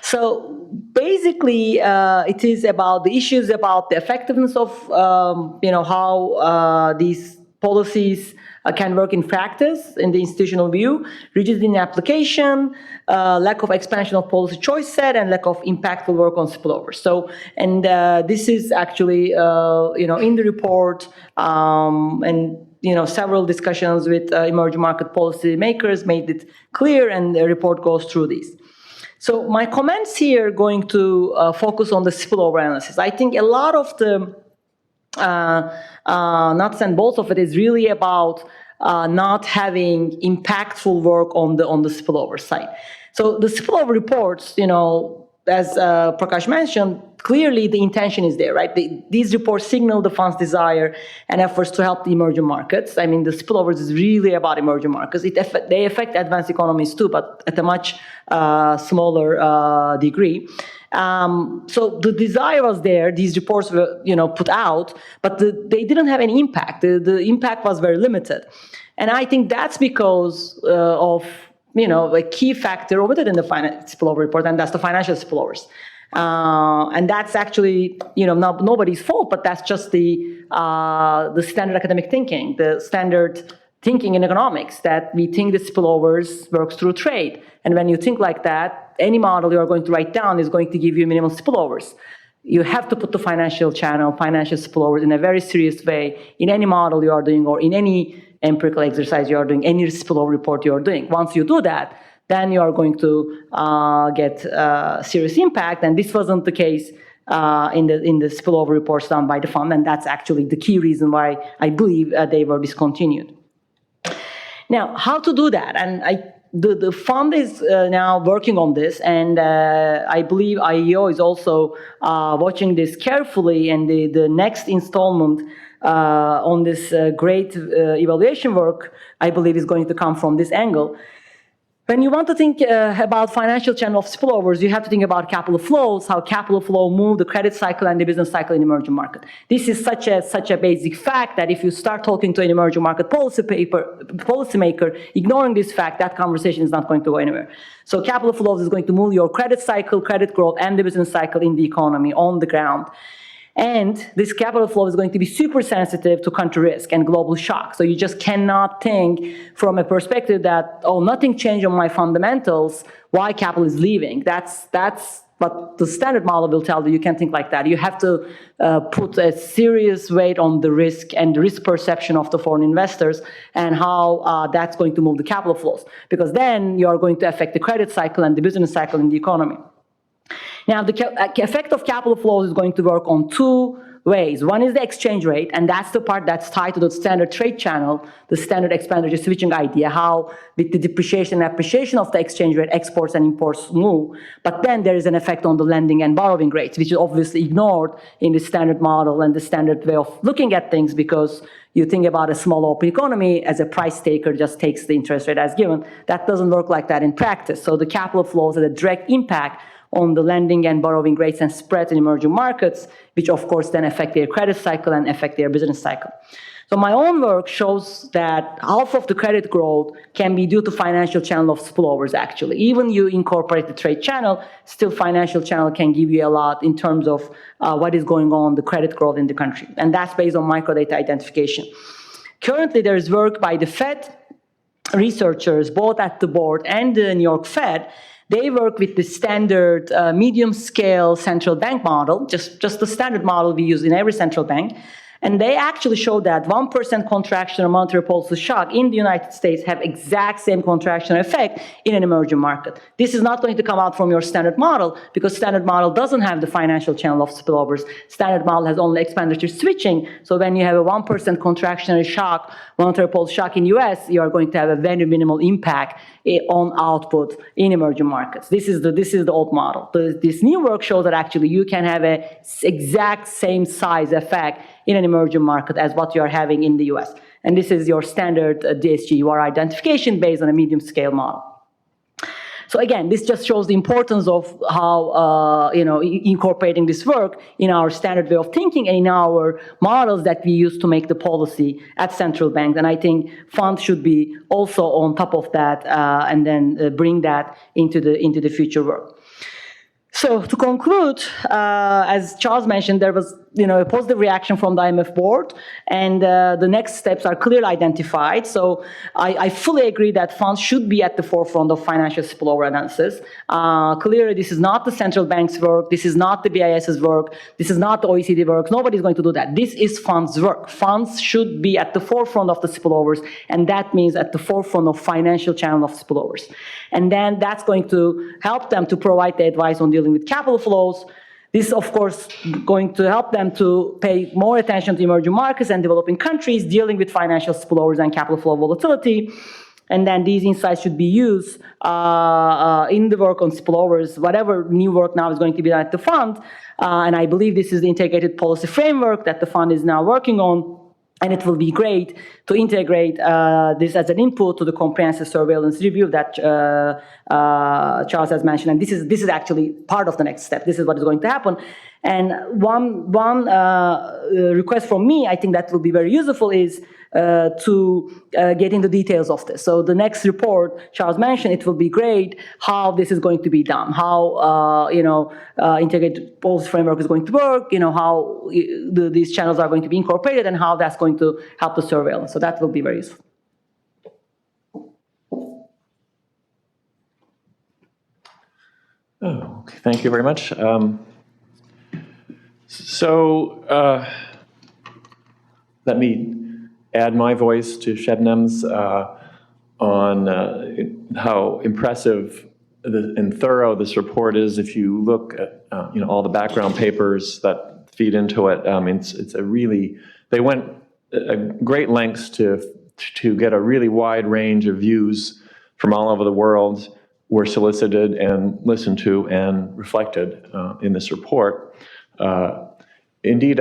So basically, it is about the issues about the effectiveness of, how these policies can work in practice in the institutional view, rigidity in application, lack of expansion of policy choice set, and lack of impactful work on spillovers. So, and this is actually, in the report, and several discussions with emerging market policy makers made it clear, and the report goes through these. So my comments here are going to focus on the spillover analysis. I think a lot of the nuts and bolts of it is really about not having impactful work on the spillover side. So the spillover reports, as Prakash mentioned, clearly the intention is there, right? These reports signal the fund's desire and efforts to help the emerging markets. I mean, the spillovers is really about emerging markets. They affect advanced economies too, but at a much smaller degree. So the desire was there. These reports were, put out, but they didn't have any impact. The impact was very limited, and I think that's because of a key factor omitted in the spillover report, and that's the financial spillovers. And that's actually, not nobody's fault, but that's just the standard academic thinking, the standard thinking in economics, that we think the spillovers works through trade. And when you think like that, any model you are going to write down is going to give you minimum spillovers. You have to put the financial channel, financial spillovers in a very serious way in any model you are doing, or in any empirical exercise you are doing, any spillover report you are doing. Once you do that, then you are going to get serious impact. And this wasn't the case in the spillover reports done by the fund, and that's actually the key reason why I believe they were discontinued. Now, how to do that? And the fund is now working on this, and I believe IEO is also watching this carefully, and the next installment on this great evaluation work, I believe, is going to come from this angle. When you want to think about financial channel of spillovers, you have to think about capital flows, how capital flow move the credit cycle and the business cycle in emerging market. This is such a basic fact that if you start talking to an emerging market policymaker, ignoring this fact, that conversation is not going to go anywhere. So capital flows is going to move your credit cycle, credit growth, and the business cycle in the economy on the ground. And this capital flow is going to be super sensitive to country risk and global shock. So you just cannot think from a perspective that, nothing changed on my fundamentals, why capital is leaving. That's what the standard model will tell you. You can't think like that. You have to put a serious weight on the risk and the risk perception of the foreign investors and how that's going to move the capital flows. Because then you are going to affect the credit cycle and the business cycle in the economy. Now, the effect of capital flows is going to work on two ways. One is the exchange rate, and that's the part that's tied to the standard trade channel, the standard expenditure switching idea, how with the depreciation and appreciation of the exchange rate, exports and imports move. But then there is an effect on the lending and borrowing rates, which is obviously ignored in the standard model and the standard way of looking at things, because you think about a small open economy as a price taker just takes the interest rate as given. That doesn't work like that in practice. So the capital flows have a direct impact on the lending and borrowing rates and spreads in emerging markets, which of course then affect their credit cycle and affect their business cycle. So my own work shows that half of the credit growth can be due to financial channel of spillovers, actually. Even you incorporate the trade channel, still financial channel can give you a lot in terms of what is going on, the credit growth in the country. And that's based on microdata identification. Currently, there is work by the Fed researchers, both at the board and the New York Fed. They work with the standard medium-scale central bank model, just the standard model we use in every central bank. And they actually show that 1% contraction or monetary policy shock in the United States have exact same contraction effect in an emerging market. This is not going to come out from your standard model, because standard model doesn't have the financial channel of spillovers. Standard model has only expenditure switching. So when you have a 1% contractionary shock, monetary policy shock in US, you are going to have a very minimal impact on output in emerging markets. This is the old model. This new work shows that actually you can have a exact same size effect in an emerging market as what you are having in the US. And this is your standard DSG-UR identification based on a medium scale model. So again, this just shows the importance of how, incorporating this work in our standard way of thinking and in our models that we use to make the policy at central banks. And I think funds should be also on top of that and then bring that into the future work. So to conclude, as Charles mentioned, there was a positive reaction from the IMF board, and the next steps are clearly identified. So I fully agree that funds should be at the forefront of financial spillover analysis. Clearly, this is not the central bank's work. This is not the BIS's work. This is not the OECD work. Nobody's going to do that. This is funds' work. Funds should be at the forefront of the spillovers, and that means at the forefront of financial channel of spillovers. And then that's going to help them to provide the advice on dealing with capital flows. This is, of course, going to help them to pay more attention to emerging markets and developing countries dealing with financial spillovers and capital flow volatility. And then these insights should be used in the work on spillovers, whatever new work now is going to be done at the fund. And I believe this is the integrated policy framework that the fund is now working on. And it will be great to integrate this as an input to the comprehensive surveillance review that Charles has mentioned. And this is actually part of the next step. This is what is going to happen. And one request from me, I think that will be very useful, is to get into details of this. So the next report, Charles mentioned, it will be great how this is going to be done, how integrated policy framework is going to work, how these channels are going to be incorporated, and how that's going to help the surveillance. So that will be very useful. Oh, okay. Thank you very much. Let me add my voice to Sebnem's on how impressive and thorough this report is. If you look at all the background papers that feed into it, it's a really, they went great lengths to get a really wide range of views from all over the world were solicited and listened to and reflected in this report. Indeed,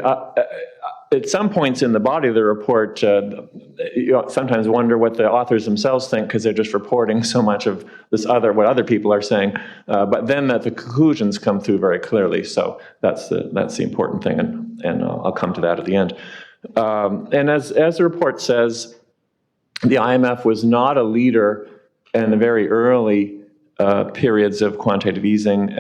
at some points in the body of the report, you sometimes wonder what the authors themselves think, because they're just reporting so much of what other people are saying. But then that the conclusions come through very clearly. So that's the important thing, and I'll come to that at the end. And as the report says, the IMF was not a leader in the very early periods of quantitative easing,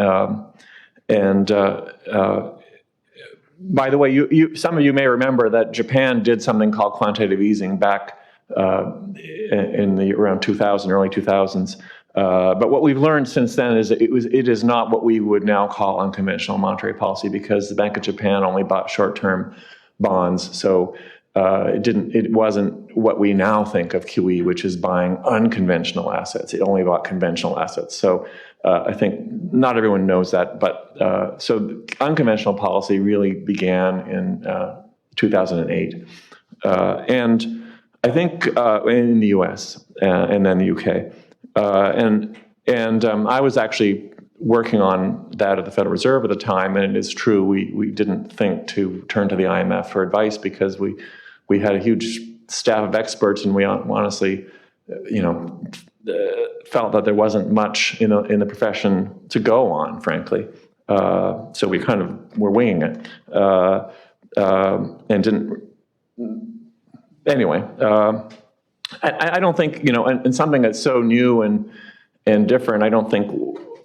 by the way, some of you may remember that Japan did something called quantitative easing back in the around 2000, early 2000s. But what we've learned since then is that it is not what we would now call unconventional monetary policy, because the Bank of Japan only bought short-term bonds. So It wasn't what we now think of QE, which is buying unconventional assets. It only bought conventional assets. So I think not everyone knows that, but so unconventional policy really began in 2008. And I think in the US and then the UK. I was actually working on that at the Federal Reserve at the time, and it is true, we didn't think to turn to the IMF for advice because we had a huge staff of experts, and we honestly, felt that there wasn't much in the profession to go on, frankly. So we kind of were winging it, and didn't. Anyway, I don't think, and something that's so new and different, I don't think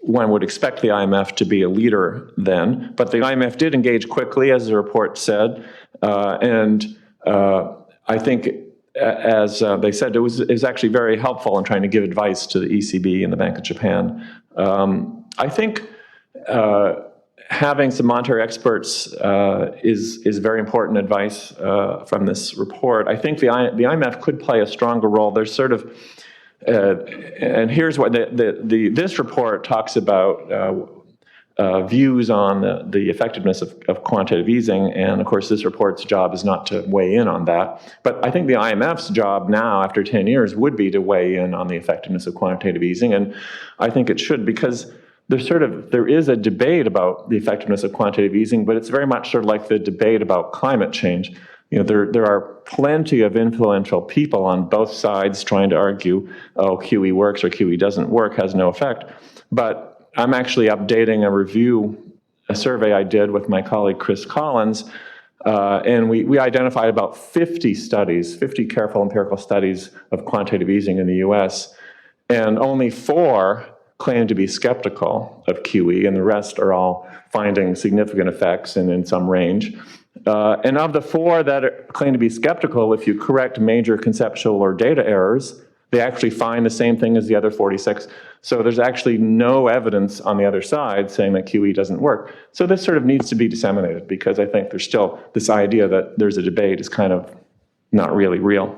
one would expect the IMF to be a leader then, but the IMF did engage quickly, as the report said, and I think, as they said, it was actually very helpful in trying to give advice to the ECB and the Bank of Japan. I think having some monetary experts is very important advice from this report. I think the IMF could play a stronger role. There's sort of, and here's what this report talks about. Views on the effectiveness of quantitative easing, and of course this report's job is not to weigh in on that, but I think the IMF's job now, after 10 years, would be to weigh in on the effectiveness of quantitative easing, and I think it should, because there is a debate about the effectiveness of quantitative easing, but it's very much sort of like the debate about climate change. There are plenty of influential people on both sides trying to argue, oh, QE works or QE doesn't work, has no effect, but I'm actually updating a survey I did with my colleague Chris Collyns, and we identified about 50 careful empirical studies of quantitative easing in the US, and only 4 claim to be skeptical of QE, and the rest are all finding significant effects and in some range. And of the 4 that claim to be skeptical, if you correct major conceptual or data errors, they actually find the same thing as the other 46. So there's actually no evidence on the other side saying that QE doesn't work. So this sort of needs to be disseminated, because I think there's still this idea that there's a debate is kind of not really real.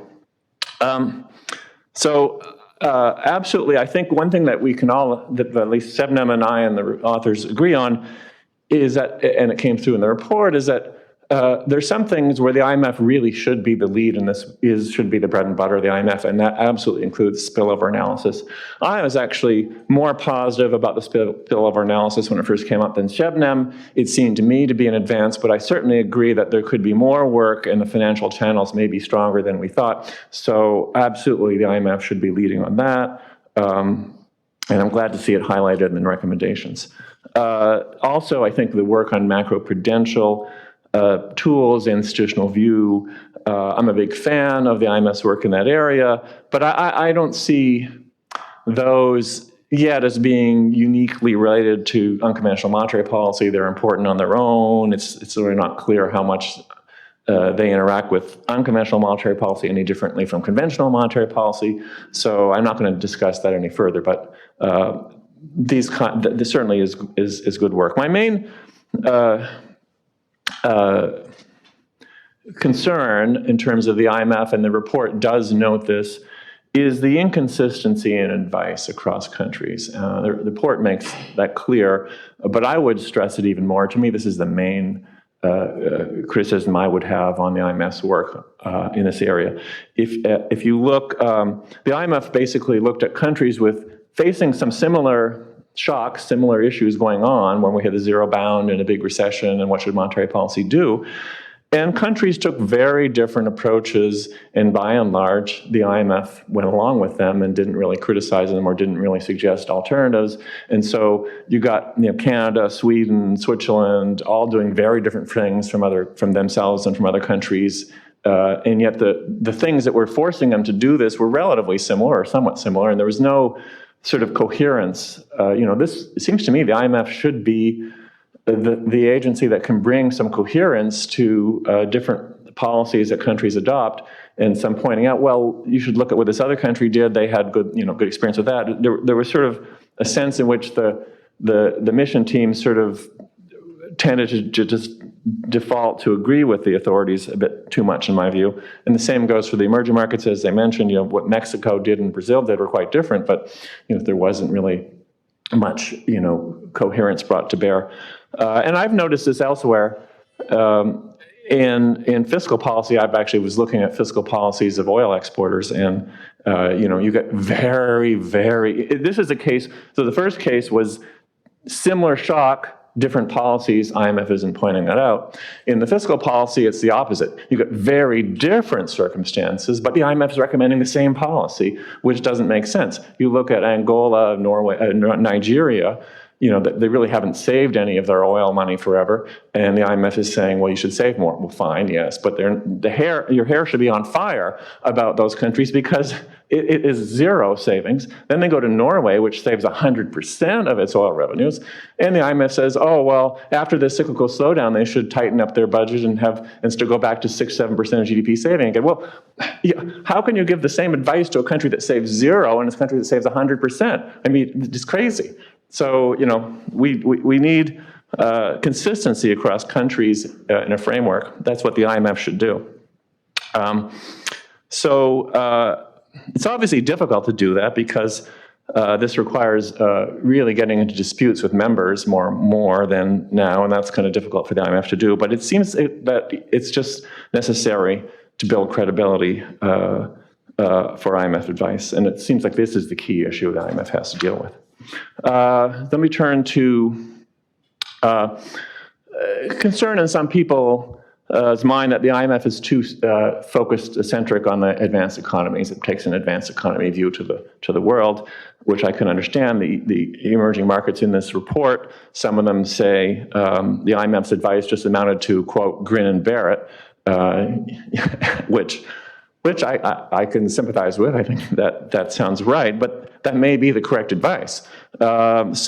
Absolutely, I think one thing that we can all, that at least Sebnem and I and the authors agree on, is that, and it came through in the report, is that there's some things where the IMF really should be the lead, and this should be the bread and butter of the IMF, and that absolutely includes spillover analysis. I was actually more positive about the spillover analysis when it first came up than Sebnem. It seemed to me to be an advance, but I certainly agree that there could be more work, and the financial channels may be stronger than we thought. So absolutely, the IMF should be leading on that, and I'm glad to see it highlighted in the recommendations. Also, I think the work on macroprudential tools, institutional view. I'm a big fan of the IMF's work in that area, but I don't see those yet as being uniquely related to unconventional monetary policy. They're important on their own. It's really not clear how much they interact with unconventional monetary policy any differently from conventional monetary policy. So I'm not going to discuss that any further, but this certainly is good work. My main concern in terms of the IMF, and the report does note this, is the inconsistency in advice across countries. The report makes that clear, but I would stress it even more. To me, this is the main criticism I would have on the IMF's work in this area. If you look, the IMF basically looked at countries facing some similar shocks, similar issues going on when we had the zero bound and a big recession, and what should monetary policy do? And countries took very different approaches, and by and large, the IMF went along with them and didn't really criticize them or didn't really suggest alternatives. And so you got Canada, Sweden, Switzerland, all doing very different things from themselves and from other countries. And yet the things that were forcing them to do this were relatively similar or somewhat similar, and there was no sort of coherence. It seems to me the IMF should be the agency that can bring some coherence to different policies that countries adopt, and some pointing out, well, you should look at what this other country did. They had good experience with that. There was sort of a sense in which the mission team sort of tended to just default to agree with the authorities a bit too much, in my view. And the same goes for the emerging markets, as they mentioned. What Mexico did and Brazil did were quite different, but there wasn't really much coherence brought to bear. And I've noticed this elsewhere. In fiscal policy, I've actually was looking at fiscal policies of oil exporters, and you get very, this is a case, so the first case was similar shock, different policies. IMF isn't pointing that out. In the fiscal policy, it's the opposite. You get very different circumstances, but the IMF is recommending the same policy, which doesn't make sense. You look at Angola, Norway, Nigeria, they really haven't saved any of their oil money forever, and the IMF is saying, well, you should save more. Well, fine, yes, but your hair should be on fire about those countries because it is zero savings. Then they go to Norway, which saves 100% of its oil revenues, and the IMF says, oh, well, after this cyclical slowdown, they should tighten up their budget and still go back to 6-7% of GDP saving again. Well, how can you give the same advice to a country that saves zero and a country that saves 100%? I mean, it's crazy. So, we need consistency across countries in a framework. That's what the IMF should do. It's obviously difficult to do that because this requires really getting into disputes with members more than now, and that's kind of difficult for the IMF to do. But it seems that it's just necessary to build credibility for IMF advice, and it seems like this is the key issue that IMF has to deal with. Let me turn to concern in some people's mind that the IMF is too centric on the advanced economies. It takes an advanced economy view to the world, which I can understand. The emerging markets in this report, some of them say the IMF's advice just amounted to, quote, grin and bear it, which I can sympathize with. I think that sounds right, but that may be the correct advice. There is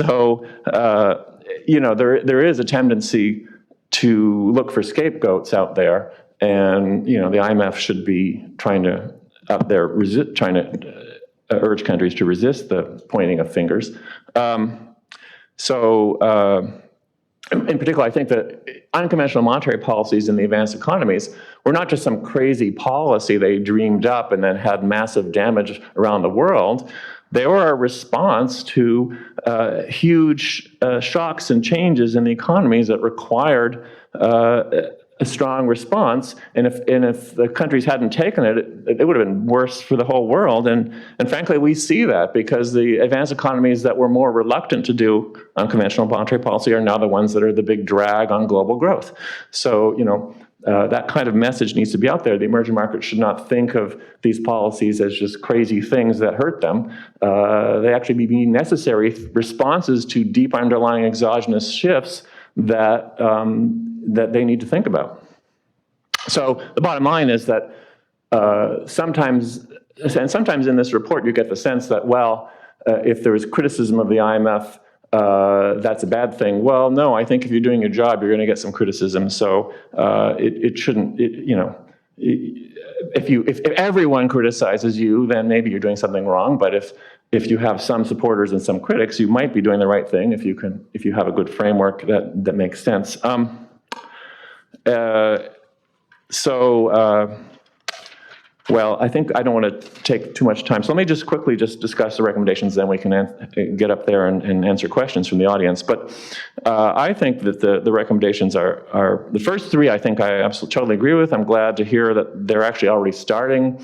a tendency to look for scapegoats out there, and the IMF should be trying to urge countries to resist the pointing of fingers. In particular, I think that unconventional monetary policies in the advanced economies were not just some crazy policy they dreamed up and then had massive damage around the world. They were a response to huge shocks and changes in the economies that required a strong response. And if the countries hadn't taken it, it would have been worse for the whole world. And frankly, we see that because the advanced economies that were more reluctant to do unconventional monetary policy are now the ones that are the big drag on global growth. So, that kind of message needs to be out there. The emerging markets should not think of these policies as just crazy things that hurt them. They actually be necessary responses to deep underlying exogenous shifts that they need to think about. So the bottom line is that sometimes in this report you get the sense that, well, if there is criticism of the IMF, that's a bad thing. Well, no, I think if you're doing your job, you're going to get some criticism. So it shouldn't, if everyone criticizes you, then maybe you're doing something wrong. But if you have some supporters and some critics, you might be doing the right thing if you have a good framework that makes sense. Well, I think I don't want to take too much time. So let me just quickly discuss the recommendations, then we can get up there and answer questions from the audience. But I think that the recommendations are the first three, I think I absolutely totally agree with. I'm glad to hear that they're actually already starting.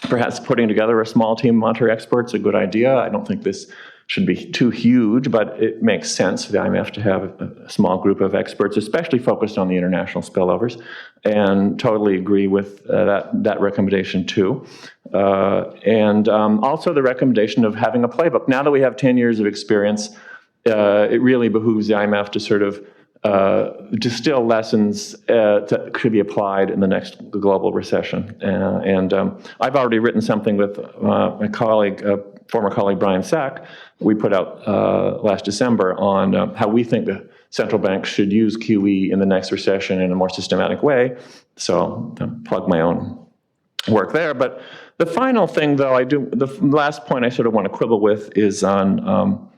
Perhaps putting together a small team of monetary experts, a good idea. I don't think this should be too huge, but it makes sense for the IMF to have a small group of experts, especially focused on the international spillovers, and totally agree with that recommendation too. And also the recommendation of having a playbook. Now that we have 10 years of experience, it really behooves the IMF to sort of distill lessons that could be applied in the next global recession. And I've already written something with my colleague, former colleague Brian Sack. We put out last December on how we think the central banks should use QE in the next recession in a more systematic way. So I'll plug my own work there. But the final thing, though, the last point I sort of want to quibble with is on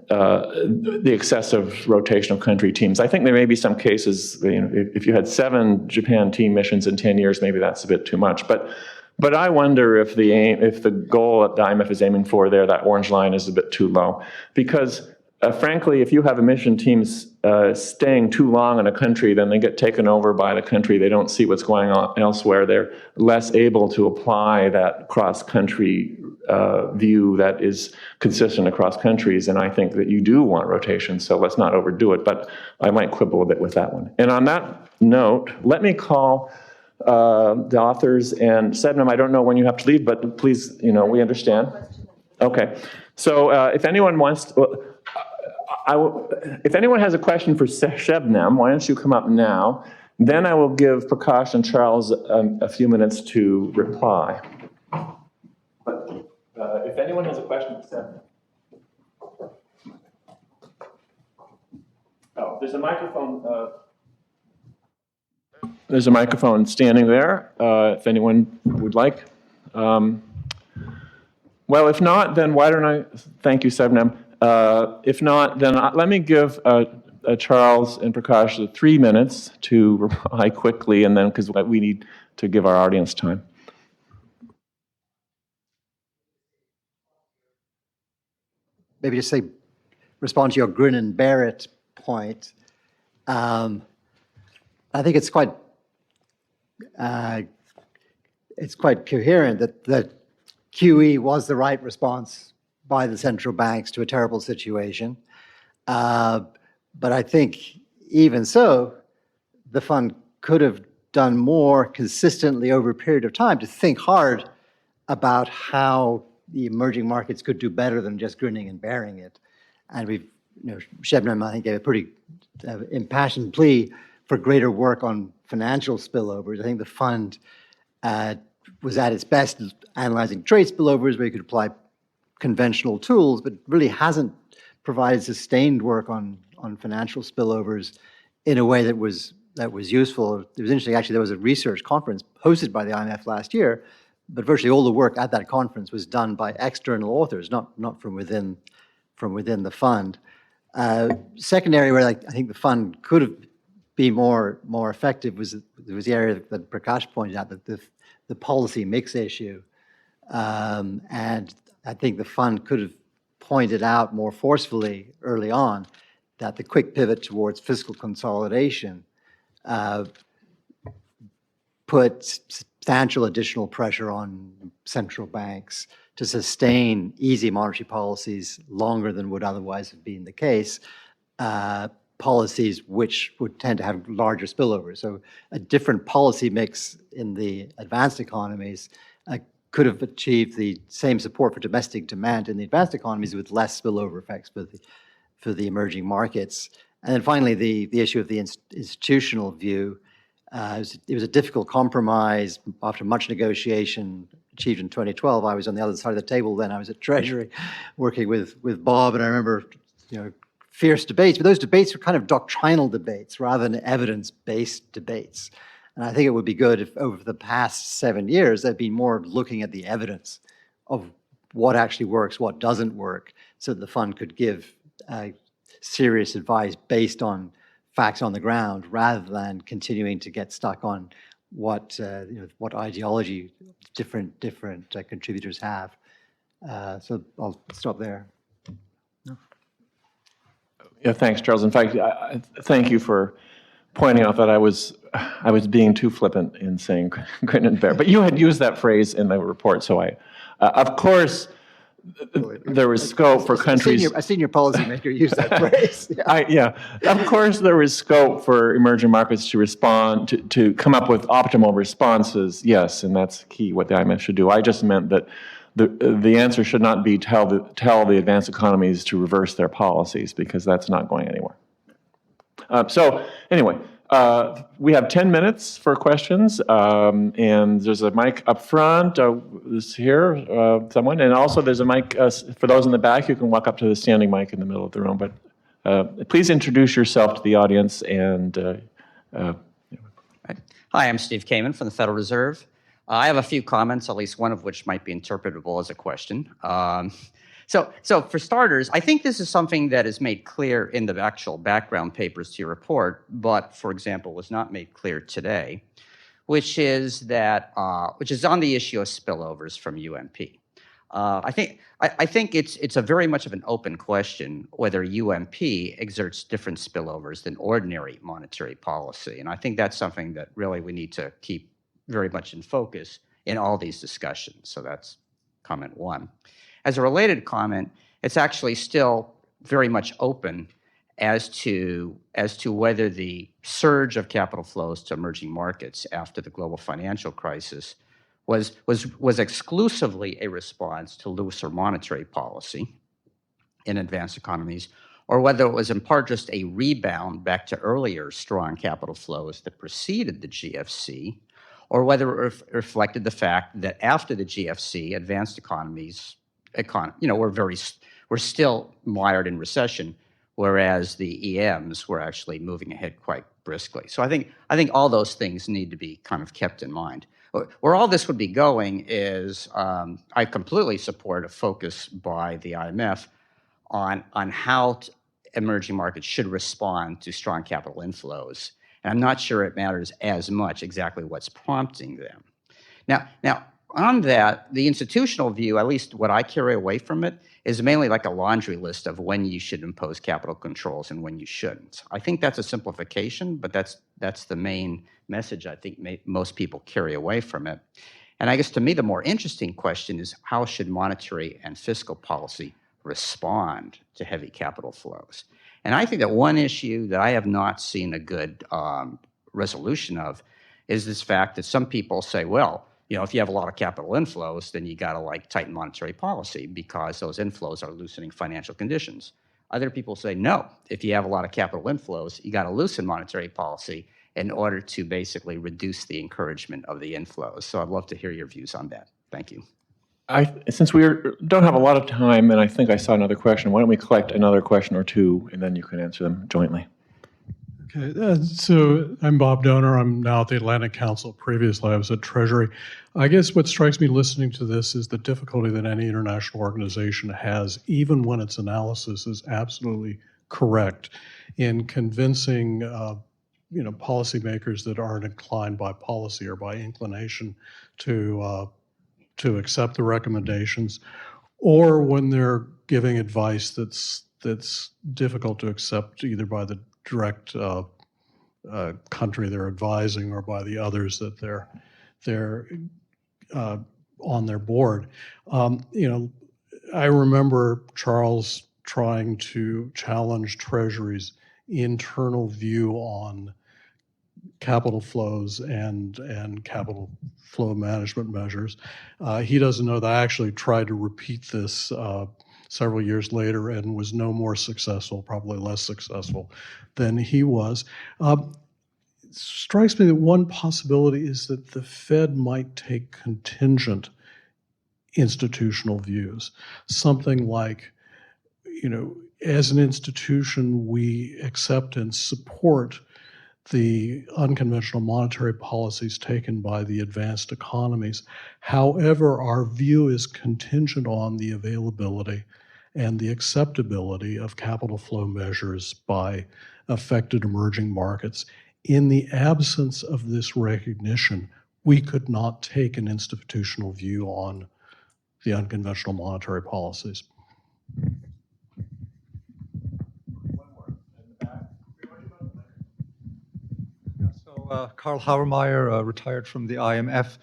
the excessive rotation of country teams. I think there may be some cases, if you had 7 Japan team missions in 10 years, maybe that's a bit too much. But I wonder if the goal that the IMF is aiming for there, that orange line, is a bit too low. Because frankly, if you have mission teams staying too long in a country, then they get taken over by the country. They don't see what's going on elsewhere. They're less able to apply that cross-country view that is consistent across countries. And I think that you do want rotation, so let's not overdo it. But I might quibble a bit with that one. And on that note, let me call the authors. And Sebnem, I don't know when you have to leave, but please, we understand. Okay. So if anyone wants, if anyone has a question for Sebnem, why don't you come up now? Then I will give Prakash and Charles a few minutes to reply. But if anyone has a question for Sebnem. Oh, there's a microphone. There's a microphone standing there, if anyone would like. Well, if not, then why don't I, thank you, Sebnem. If not, then let me give Charles and Prakash 3 minutes to reply quickly, and then, because we need to give our audience time. Maybe just respond to your grin and bear it point. I think it's quite coherent that QE was the right response by the central banks to a terrible situation. But I think even so, the fund could have done more consistently over a period of time to think hard about how the emerging markets could do better than just grinning and bearing it. And Sebnem, I think, gave a pretty impassioned plea for greater work on financial spillovers. I think the fund was at its best analyzing trade spillovers where you could apply conventional tools, but really hasn't provided sustained work on financial spillovers in a way that was useful. It was interesting, actually, there was a research conference hosted by the IMF last year, but virtually all the work at that conference was done by external authors, not from within the fund. Second area where I think the fund could have been more effective was the area that Prakash pointed out, that the policy mix issue. And I think the fund could have pointed out more forcefully early on that the quick pivot towards fiscal consolidation put substantial additional pressure on central banks to sustain easy monetary policies longer than would otherwise have been the case, policies which would tend to have larger spillovers. So a different policy mix in the advanced economies could have achieved the same support for domestic demand in the advanced economies with less spillover effects for the emerging markets. And then finally, the issue of the institutional view. It was a difficult compromise after much negotiation achieved in 2012. I was on the other side of the table then. I was at Treasury working with Bob, and I remember fierce debates, but those debates were kind of doctrinal debates rather than evidence-based debates. And I think it would be good if over the past 7 years, there'd been more looking at the evidence of what actually works, what doesn't work, so that the fund could give serious advice based on facts on the ground, rather than continuing to get stuck on what ideology different contributors have. So I'll stop there. Yeah, thanks, Charles. In fact, thank you for pointing out that I was being too flippant in saying grin and bear. But you had used that phrase in the report, so of course, there was scope for countries. A senior policymaker used that phrase. Yeah. Of course, there was scope for emerging markets to respond, to come up with optimal responses. Yes, and that's key. What the IMF should do. I just meant that the answer should not be tell the advanced economies to reverse their policies, because that's not going anywhere. So anyway, we have 10 minutes for questions, and there's a mic up front, this here, someone, and also there's a mic for those in the back. You can walk up to the standing mic in the middle of the room, but please introduce yourself to the audience. And Right. Hi, I'm Steve Kamen from the Federal Reserve. I have a few comments, at least one of which might be interpretable as a question. So for starters, I think this is something that is made clear in the actual background papers to your report, but, for example, was not made clear today, which is on the issue of spillovers from UMP. I think it's a very much of an open question whether UMP exerts different spillovers than ordinary monetary policy, and I think that's something that really we need to keep very much in focus in all these discussions. So that's comment one. As a related comment, it's actually still very much open as to whether the surge of capital flows to emerging markets after the global financial crisis was exclusively a response to looser monetary policy in advanced economies, or whether it was in part just a rebound back to earlier strong capital flows that preceded the GFC, or whether it reflected the fact that after the GFC, advanced economies, were still mired in recession, whereas the EMs were actually moving ahead quite briskly. So I think all those things need to be kind of kept in mind. Where all this would be going is, I completely support a focus by the IMF on how emerging markets should respond to strong capital inflows. And I'm not sure it matters as much exactly what's prompting them. Now, on that, the institutional view, at least what I carry away from it, is mainly like a laundry list of when you should impose capital controls and when you shouldn't. I think that's a simplification, but that's the main message I think most people carry away from it. And I guess to me, the more interesting question is how should monetary and fiscal policy respond to heavy capital flows? And I think that one issue that I have not seen a good resolution of is this fact that some people say, well, if you have a lot of capital inflows, then you got to tighten monetary policy because those inflows are loosening financial conditions. Other people say, no, if you have a lot of capital inflows, you got to loosen monetary policy in order to basically reduce the encouragement of the inflows. So I'd love to hear your views on that. Thank you. Since we don't have a lot of time, and I think I saw another question, why don't we collect another question or two, and then you can answer them jointly. Okay, so I'm Bob Donor. I'm now at the Atlantic Council. Previously, I was at Treasury. I guess what strikes me listening to this is the difficulty that any international organization has, even when its analysis is absolutely correct, in convincing policymakers that aren't inclined by policy or by inclination to accept the recommendations, or when they're giving advice that's difficult to accept either by the direct country they're advising or by the others that they're on their board. I remember Charles trying to challenge Treasury's internal view on capital flows and capital flow management measures. He doesn't know that I actually tried to repeat this several years later and was no more successful, probably less successful than he was. It strikes me that one possibility is that the Fed might take contingent institutional views, something like, as an institution, we accept and support the unconventional monetary policies taken by the advanced economies. However, our view is contingent on the availability and the acceptability of capital flow measures by affected emerging markets. In the absence of this recognition, we could not take an institutional view on the unconventional monetary policies. Karl Hauermeier, retired from the IMF.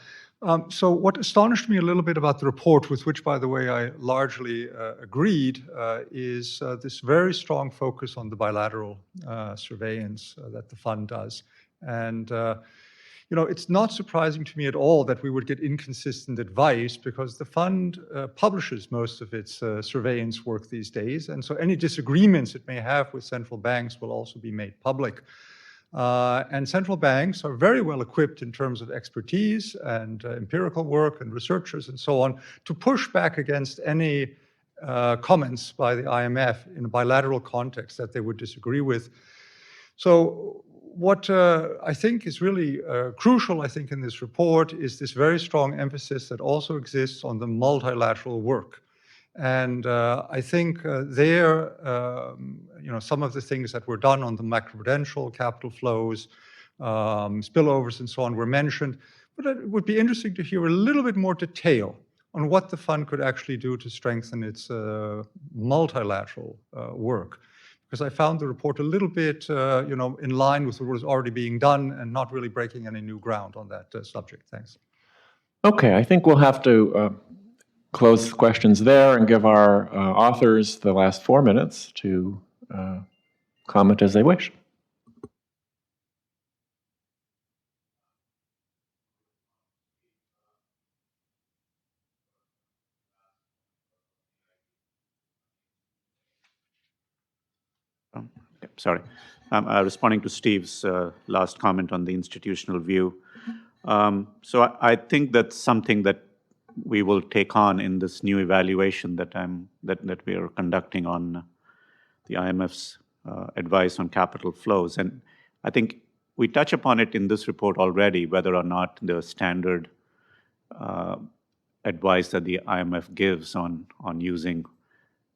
So what astonished me a little bit about the report, with which, by the way, I largely agreed, is this very strong focus on the bilateral surveillance that the fund does. And it's not surprising to me at all that we would get inconsistent advice, because the fund publishes most of its surveillance work these days. And so any disagreements it may have with central banks will also be made public. And central banks are very well equipped in terms of expertise and empirical work and researchers and so on to push back against any comments by the IMF in a bilateral context that they would disagree with. So what I think is really crucial, in this report is this very strong emphasis that also exists on the multilateral work. And I think some of the things that were done on the macroprudential capital flows, spillovers and so on were mentioned, but it would be interesting to hear a little bit more detail on what the fund could actually do to strengthen its multilateral work. Because I found the report a little bit, in line with what was already being done and not really breaking any new ground on that subject. Thanks. Okay, I think we'll have to close questions there and give our authors the last 4 minutes to comment as they wish. Sorry. I'm responding to Steve's last comment on the institutional view. So I think that's something that we will take on in this new evaluation that we are conducting on the IMF's advice on capital flows. And I think we touch upon it in this report already, whether or not the standard advice that the IMF gives on using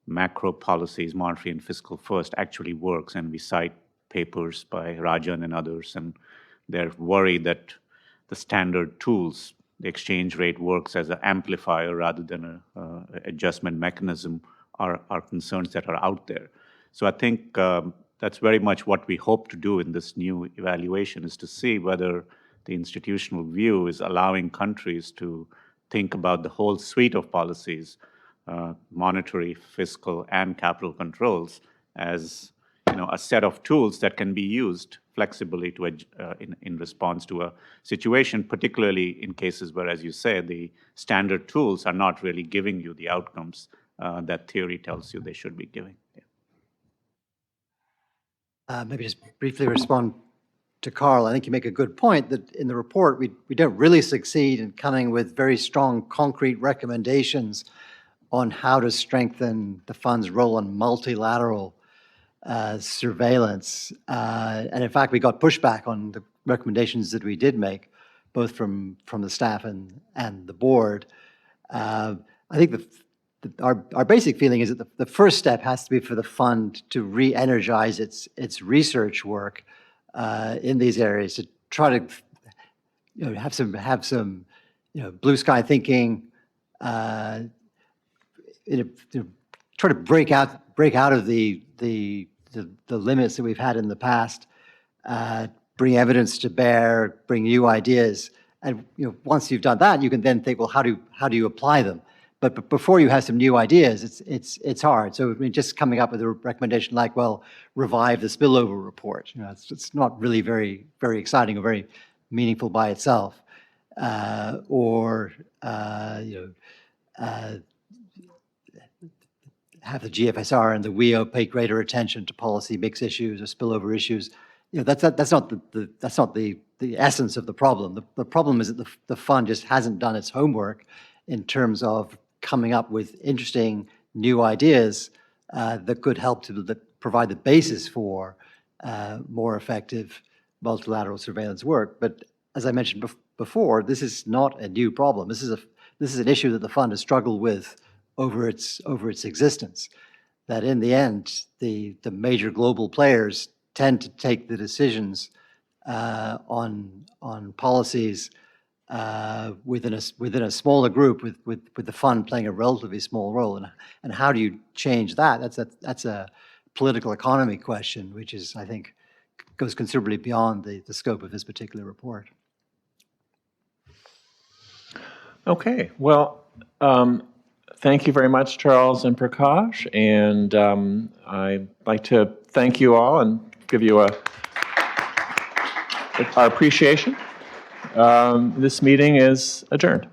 macro policies, monetary and fiscal first, actually works. And we cite papers by Rajan and others, and they're worried that the standard tools, the exchange rate works as an amplifier rather than an adjustment mechanism, are concerns that are out there. So I think that's very much what we hope to do in this new evaluation, is to see whether the institutional view is allowing countries to think about the whole suite of policies, monetary, fiscal, and capital controls, as a set of tools that can be used flexibly to in response to a situation, particularly in cases where, as you say, the standard tools are not really giving you the outcomes that theory tells you they should be giving. Yeah. Maybe just briefly respond to Carl. I think you make a good point that in the report, we don't really succeed in coming with very strong, concrete recommendations on how to strengthen the fund's role in multilateral surveillance. And in fact, we got pushback on the recommendations that we did make, both from the staff and the board. I think our basic feeling is that the first step has to be for the fund to re-energize its research work in these areas, to try to have some blue sky thinking, try to break out of the limits that we've had in the past, bring evidence to bear, bring new ideas, and once you've done that, you can then think, well, how do you apply them? But before you have some new ideas, it's hard. So just coming up with a recommendation like, well, revive the spillover report, it's not really very exciting or very meaningful by itself, or have the GFSR and the WEO pay greater attention to policy mix issues or spillover issues. That's not the essence of the problem. The problem is that the fund just hasn't done its homework in terms of coming up with interesting new ideas that could help to provide the basis for more effective multilateral surveillance work. But as I mentioned before, this is not a new problem. This is an issue that the fund has struggled with over its existence. That in the end, the major global players tend to take the decisions on policies within a smaller group, with the fund playing a relatively small role. And how do you change that? That's a political economy question, which is, I think, goes considerably beyond the scope of this particular report. Okay, well, thank you very much, Charles and Prakash, and I'd like to thank you all and give you our appreciation. This meeting is adjourned.